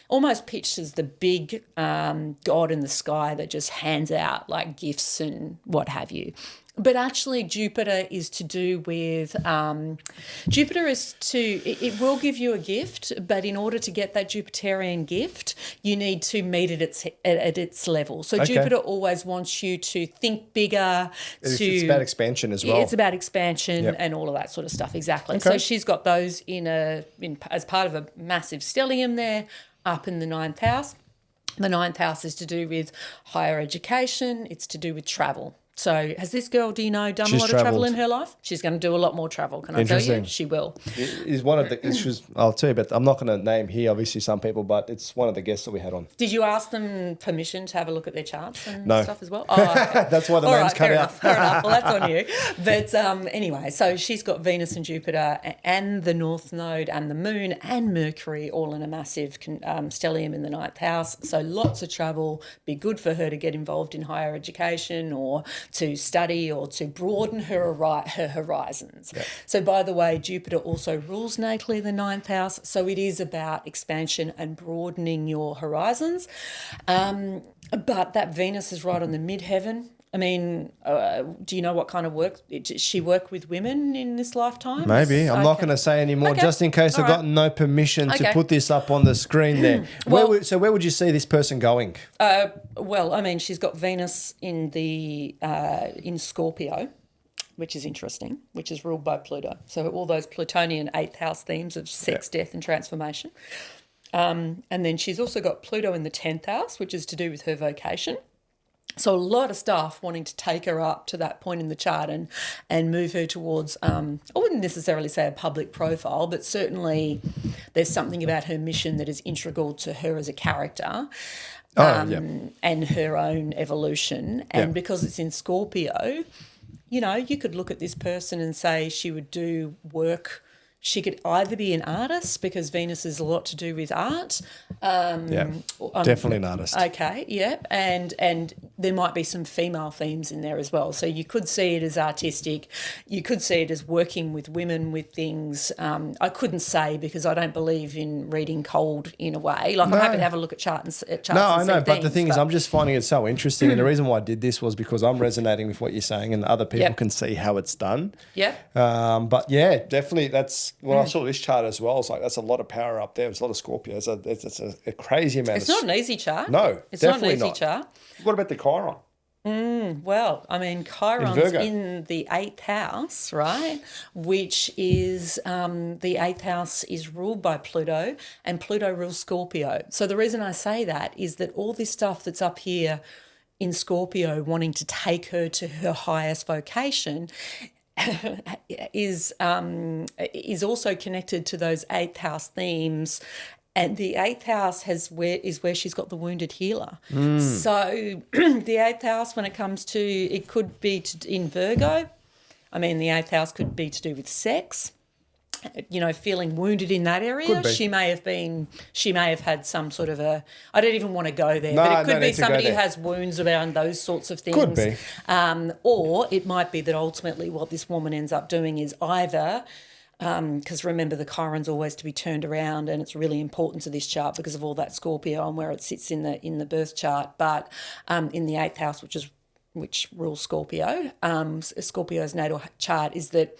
almost pitched as the big god in the sky that just hands out like gifts and what have you. But actually Jupiter is to do with it will give you a gift, but in order to get that Jupiterian gift, you need to meet it at its level. So Jupiter always wants you to think bigger. It's about expansion as well. It's about expansion and all of that sort of stuff, exactly. Okay. So she's got those as part of a massive stellium there up in the ninth house. The ninth house is to do with higher education. It's to do with travel. So has this girl, do you know, done a lot of travel in her life? She's going to do a lot more travel, can I tell you? She will. Is one of the issues, I'll tell you, but I'm not going to name here, obviously, some people, but it's one of the guests that we had on. Did you ask them permission to have a look at their charts and stuff as well? Oh, okay. That's why the name's cut out. Fair enough. Well, that's on you. But anyway, so she's got Venus and Jupiter and the North Node and the Moon and Mercury all in a massive stellium in the ninth house. So lots of travel, be good for her to get involved in higher education or to study or to broaden her horizons. Yeah. So, by the way, Jupiter also rules natally the ninth house, so it is about expansion and broadening your horizons. But that Venus is right on the midheaven. I mean, do you know what kind of work? Does she work with women in this lifetime? Maybe. I'm not going to say any more just in case I've got no permission to put this up on the screen there. Where would you see this person going? Well, I mean, she's got Venus in Scorpio, which is interesting, which is ruled by Pluto. So all those Plutonian eighth house themes of sex, death and transformation. And then she's also got Pluto in the 10th house, which is to do with her vocation. So a lot of stuff wanting to take her up to that point in the chart and move her towards, I wouldn't necessarily say a public profile, but certainly there's something about her mission that is integral to her as a character and her own evolution. And because it's in Scorpio, you know, you could look at this person and say she would do work. She could either be an artist because Venus is a lot to do with art. Definitely an artist. Okay, yeah, and there might be some female themes in there as well. So you could see it as artistic. You could see it as working with women with things. I couldn't say because I don't believe in reading cold in a way. Like I'm happy to have a look at charts. No, I know, but the thing is I'm just finding it so interesting and the reason why I did this was because I'm resonating with what you're saying and other people can see how it's done. Yeah. But yeah, definitely that's when I saw this chart as well. It's like that's a lot of power up there. It's a lot of Scorpio. It's a crazy amount. It's not an easy chart. No, it's definitely not an easy chart. What about the Chiron? Well, I mean, Chiron's in the 8th house, right? Which is the 8th house is ruled by Pluto and Pluto rules Scorpio. So the reason I say that is that all this stuff that's up here in Scorpio wanting to take her to her highest vocation is also connected to those 8th house themes. And the 8th house is where she's got the wounded healer. So the 8th house, when it comes to, it could be in Virgo. I mean, the 8th house could be to do with sex. You know, feeling wounded in that area. She may have had some sort of I don't even want to go there, but it could be somebody who has wounds around those sorts of things. Could be. Or it might be that ultimately what this woman ends up doing is either, because remember the Chiron's always to be turned around and it's really important to this chart because of all that Scorpio and where it sits in the birth chart, but in the 8th house, which rules Scorpio, Scorpio's natal chart, is that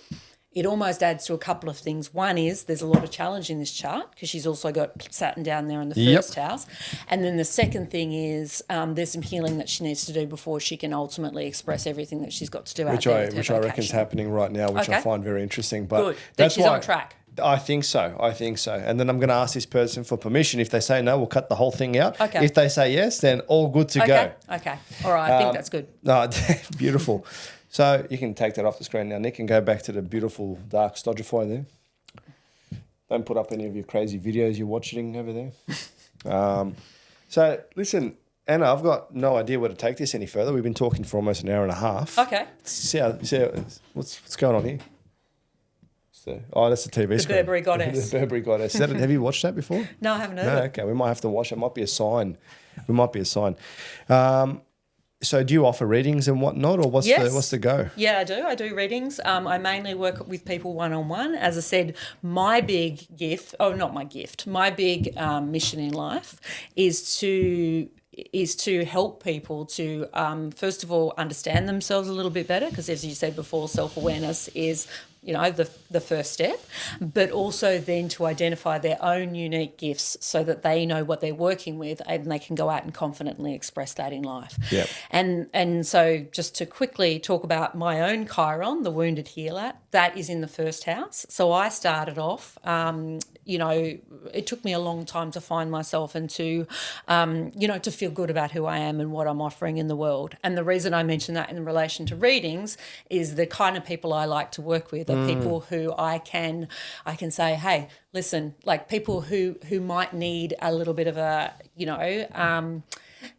it almost adds to a couple of things. One is there's a lot of challenge in this chart because she's also got Saturn down there in the first house. And then the second thing is there's some healing that she needs to do before she can ultimately express everything that she's got to do out there with her Which I reckon is happening right now, which I find very interesting. But good. that's she's why on track. I think so. And then I'm going to ask this person for permission. If they say no, we'll cut the whole thing out. Okay. If they say yes, then all good to go. Okay. All right. I think that's good. No, beautiful. So you can take that off the screen now, Nick, and go back to the beautiful dark stodgify there. Don't put up any of your crazy videos you're watching over there. So listen, Anna, I've got no idea where to take this any further. We've been talking for almost an hour and a half. Okay. See what's going on here? That's the TV screen. The Burberry Goddess. The Burberry Goddess. Have you watched that before? No, I haven't heard it. Okay, we might have to watch it. It might be a sign. So do you offer readings and whatnot, or what's the go? Yeah, I do. I do readings. I mainly work with people one-on-one. As I said, my big mission in life is to help people to, first of all, understand themselves a little bit better, because as you said before, self-awareness is, the first step, but also then to identify their own unique gifts so that they know what they're working with and they can go out and confidently express that in life. Yep. And so just to quickly talk about my own Chiron, the wounded healer, that is in the first house. So I started off, it took me a long time to find myself and to, to feel good about who I am and what I'm offering in the world. And the reason I mention that in relation to readings is the kind of people I like to work with are people who I can say, hey, listen, like people who might need a little bit of a,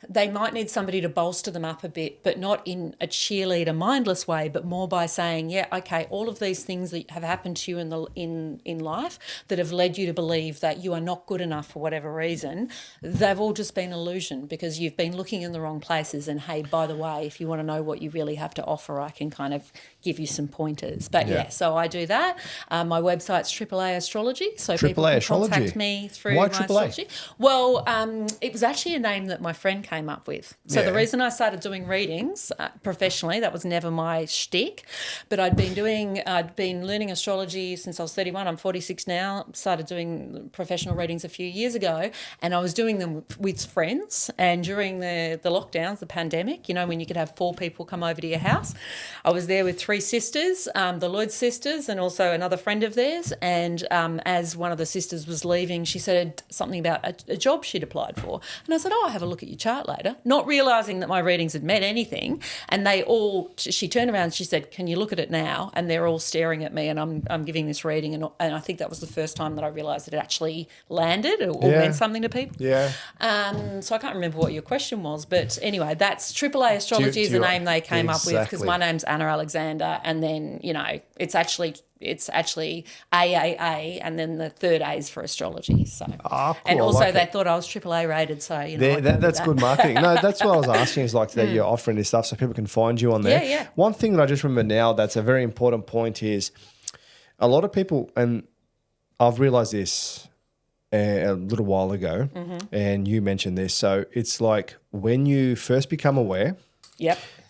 they might need somebody to bolster them up a bit, but not in a cheerleader, mindless way, but more by saying, yeah, okay, all of these things that have happened to you in life that have led you to believe that you are not good enough for whatever reason, they've all just been illusion because you've been looking in the wrong places. And hey, by the way, if you want to know what you really have to offer, I can kind of give you some pointers. But so I do that. My website's AAA Astrology, so people can contact me through my astrology. Well, it was actually a name that my friend came up with. So the reason I started doing readings professionally, that was never my shtick, but I'd been learning astrology since I was 31. I'm 46 now. Started doing professional readings a few years ago, and I was doing them with friends. And during the lockdowns, the pandemic, when you could have 4 people come over to your house, I was there with 3 sisters, the Lloyd sisters, and also another friend of theirs. And as one of the sisters was leaving, she said something about a job she'd applied for, and I said, "Oh, I'll have a look at your chart later," not realising that my readings had meant anything. And she turned around and she said, "Can you look at it now?" And they're all staring at me, and I'm giving this reading, and I think that was the first time that I realised that it actually landed or meant something to people. Yeah. So I can't remember what your question was, but anyway, that's AAA Astrology is the name they came up with, because my name's Anna Alexander, and then it's actually AAA, and then the third A is for astrology. So, cool. And also they thought I was AAA rated, so that's good marketing. No, that's what I was asking, is like that you're offering this stuff so people can find you on there. Yeah. One thing that I just remember now that's a very important point is a lot of people, and I've realised this a little while ago, and you mentioned this. So it's like when you first become aware,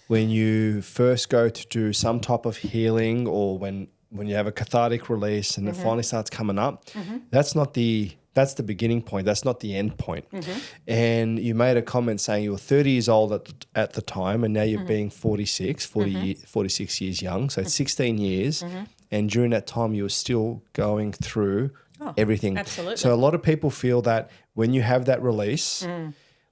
when you first go to do some type of healing, or when you have a cathartic release and it finally starts coming up, that's the beginning point. That's not the end point. And you made a comment saying you were 30 years old at the time, and now you're being 46 years young. So it's 16 years. And during that time, you were still going through everything. Absolutely. So a lot of people feel that when you have that release,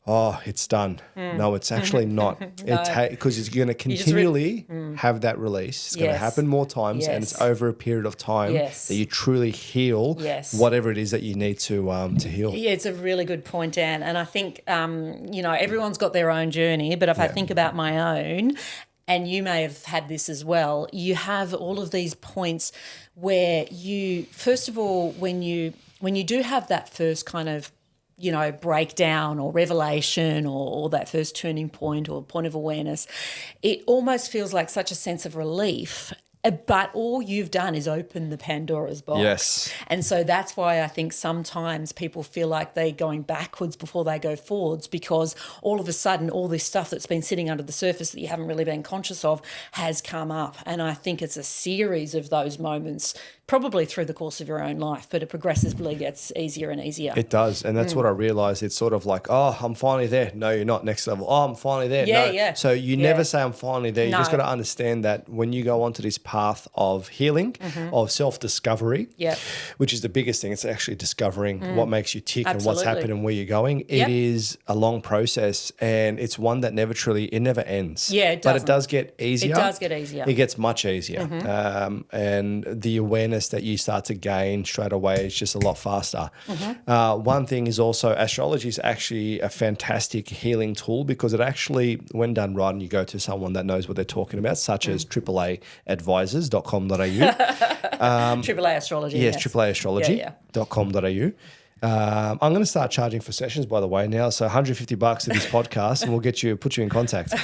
it's done. No, it's actually not. Because you're going to continually have that release. It's going to happen more times, and it's over a period of time that you truly heal whatever it is that you need to heal. Yeah, it's a really good point, Anne. And I think, everyone's got their own journey, but if I think about my own, and you may have had this as well, you have all of these points where you, first of all, when you do have that first kind of breakdown or revelation or that first turning point or point of awareness, it almost feels like such a sense of relief. But all you've done is open the Pandora's box. Yes. And so that's why I think sometimes people feel like they're going backwards before they go forwards, because all of a sudden all this stuff that's been sitting under the surface that you haven't really been conscious of has come up. And I think it's a series of those moments, probably through the course of your own life, but it progressively gets easier and easier. It does. And that's what I realized. It's sort of like, oh, I'm finally there. No, you're not. Next level. Oh, I'm finally there. Yeah, no. yeah. So you never say I'm finally there. You No. just got to understand that when you go onto this path of healing, of self-discovery, Yep. which is the biggest thing, it's actually discovering what makes you tick and what's Absolutely. happening and where you're going. Yep. It is a long process, and it's one that never ends. Yeah, it But doesn't. it does get easier. It does get easier. It gets much easier. And the awareness that you start to gain straight away is just a lot faster. One thing is also astrology is actually a fantastic healing tool, because it actually, when done right, and you go to someone that knows what they're talking about, such as AAAadvisors.com.au. AAA astrology. Yes, AAAastrology.com.au. I'm going to start charging for sessions, by the way, now. So $150 to this podcast, and we'll put you in contact.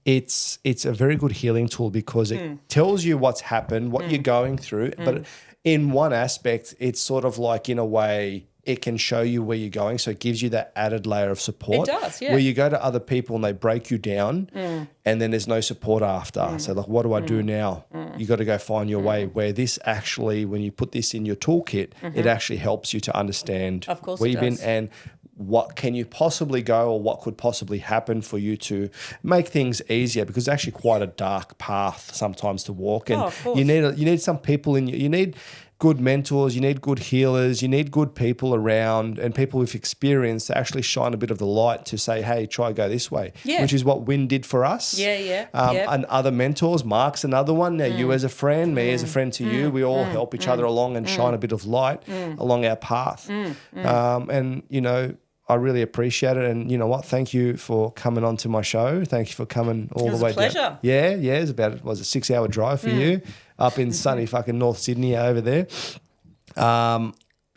It's a very good healing tool, because it tells you what's happened, what you're going through. But in one aspect, it's sort of like, in a way, it can show you where you're going. So it gives you that added layer of support. It does, yeah. Where you go to other people and they break you down, and then there's no support after. So like, what do I do now? You got to go find your way. Where this actually, when you put this in your toolkit, it actually helps you to understand Of course where it you've been does. and what can you possibly go, or what could possibly happen for you to make things easier, because it's actually quite a dark path sometimes to walk. And of course. you need some people you need good mentors, you need good healers, you need good people around, and people with experience to actually shine a bit of the light to say, hey, try go this way, Yeah. which is what Wynn did for us. Yeah. And other mentors, Mark's another one. Now, you as a friend, me as a friend to you, we all help each other along and shine a bit of light along our path. And, I really appreciate it. And you know what? Thank you for coming on to my show. Thank you for coming all the way down. It was a pleasure. Yeah. It's about, a 6-hour drive for you up in sunny fucking North Sydney over there.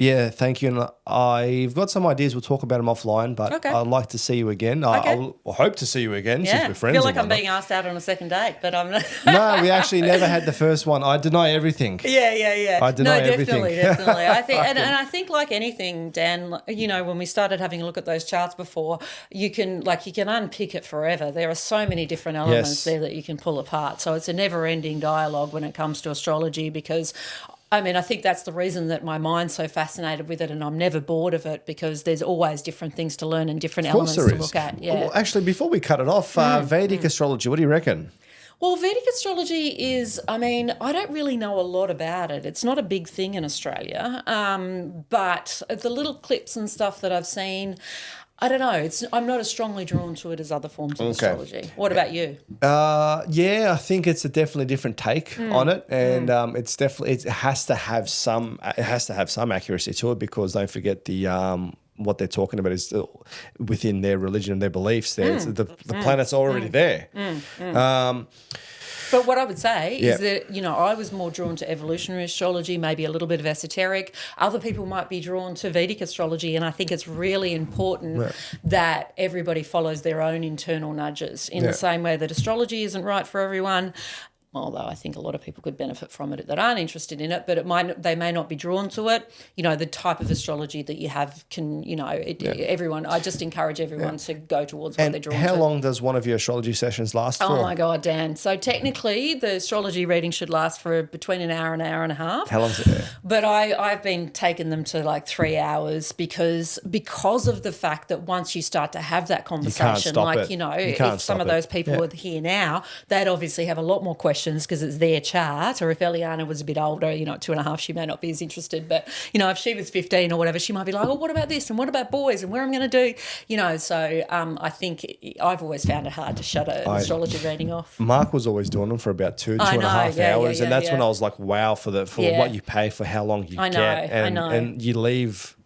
Yeah, thank you. And I've got some ideas. We'll talk about them offline, but Okay. I'd like to see you again. Okay. I'll hope to see you again since Yeah. we're friends. I feel like and I'm whatnot. being asked out on a second date, but I'm not. No, we actually never had the first one. I deny everything. Yeah. I deny no, everything. definitely. I think, and I think, like anything, Dan, when we started having a look at those charts before, you can unpick it forever. There are so many different elements Yes. there that you can pull apart. So it's a never-ending dialogue when it comes to astrology, because I think that's the reason that my mind's so fascinated with it, and I'm never bored of it, because there's always different things to learn and different Of course elements there to is. look at. Yeah. Well, actually, before we cut it off, Vedic astrology, what do you reckon? Well, Vedic astrology is, I don't really know a lot about it. It's not a big thing in Australia, but the little clips and stuff that I've seen, I don't know. I'm not as strongly drawn to it as other forms of astrology. What about you? Yeah, I think it's a definitely different take on it, and it's definitely it has to have some accuracy to it, because don't forget what they're talking about is within their religion and their beliefs. The planet's already there. But what I would say Yeah. is that, I was more drawn to evolutionary astrology, maybe a little bit of esoteric. Other people might be drawn to Vedic astrology, and I think it's really important that everybody follows their own internal nudges in the same way that astrology isn't right for everyone. Although I think a lot of people could benefit from it that aren't interested in it, but they may not be drawn to it. The type of astrology that you have can, everyone. I just encourage everyone to go towards what they're drawn to. How long does one of your astrology sessions last for? Oh my God, Dan. So technically the astrology reading should last for between an hour and a half. How long's it? But I've been taking them to like 3 hours because of the fact that once you start to have that conversation, stop like, it. You can't if some stop of it. those people were here now, they'd obviously have a lot more questions because it's their chart. Or if Eliana was a bit older, 2.5, she may not be as interested. But, if she was 15 or whatever, she might be like, oh, what about this? And what about boys? And where I'm going to do, so I think I've always found it hard to shut an astrology reading off. Mark was always doing them for about two and a half hours, and that's when I was like, "Wow!" for what you pay for how long you get, I know. and you leave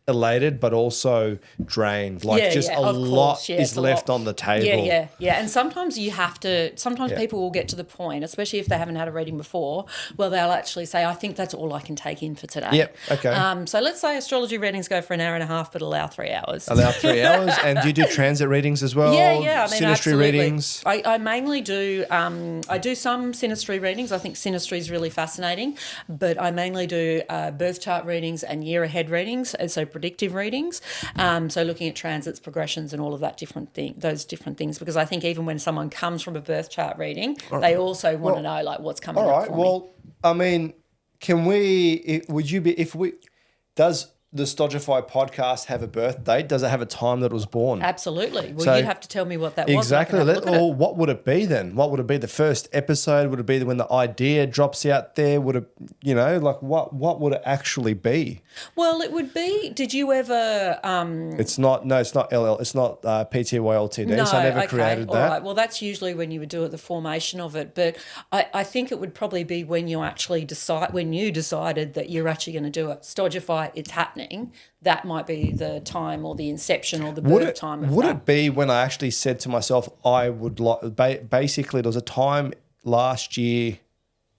elated, but also drained. Like a of lot course, yeah, is it's a left lot. on the table. Yeah. And sometimes you have to, people will get to the point, especially if they haven't had a reading before, well, they'll actually say, I think that's all I can take in for today. Yep, okay. So let's say astrology readings go for an hour and a half, but allow 3 hours. Allow 3 hours. And do you do transit readings as well? Yeah. I mean, synastry absolutely. readings? I mainly do, I do some synastry readings. I think synastry is really fascinating, but I mainly do birth chart readings and year ahead readings, and so predictive readings. So looking at transits, progressions, and all of that those different things, because I think even when someone comes from a birth chart reading, they also want to know like what's coming All up right. for me. Well, I mean, does the Stodgify podcast have a birth date? Does it have a time that it was born? Absolutely. Well, So- you'd have to tell me what that was. Exactly. So I can have a look at it. What would it be then? What would it be? The first episode? Would it be when the idea drops out there? Would it, what would it actually be? Well, it would be, did you ever... It's not LL. It's not PTYLTD. So I never created all that. right. Well, that's usually when you would do it, the formation of it. But I think it would probably be when you actually decided that you're actually going to do it. Stodgify, it's happening. That might be the time or the inception or the birth time of Would that. it be when I actually said to myself, I would like, basically there was a time last year,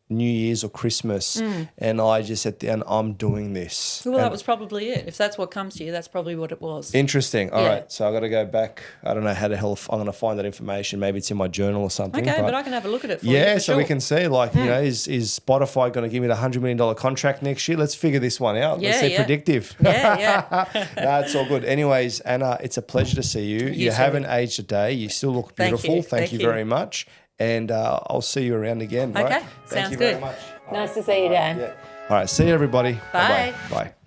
New Year's or Christmas, and I just said, and I'm doing this. Well, And that was probably it. If that's what comes to you, that's probably what it was. interesting. All Yeah. right. So I got to go back. I don't know how the hell I'm going to find that information. Maybe it's in my journal or something. Okay, but I can have a look at it for you. Yeah, for so we sure. can see, is Spotify going to give me the $100 million contract next year? Let's figure this one out. Let's see predictive. Yeah. No, it's all good. Anyways, Anna, it's a pleasure to see you. You too. haven't aged a day. You still look Thank beautiful. you. Thank you very much. And I'll see you around again. Okay, Right? Thank sounds you good. very much. Nice to see you, Dan. Yeah. All right. See you, everybody. Bye. Bye-bye. Bye.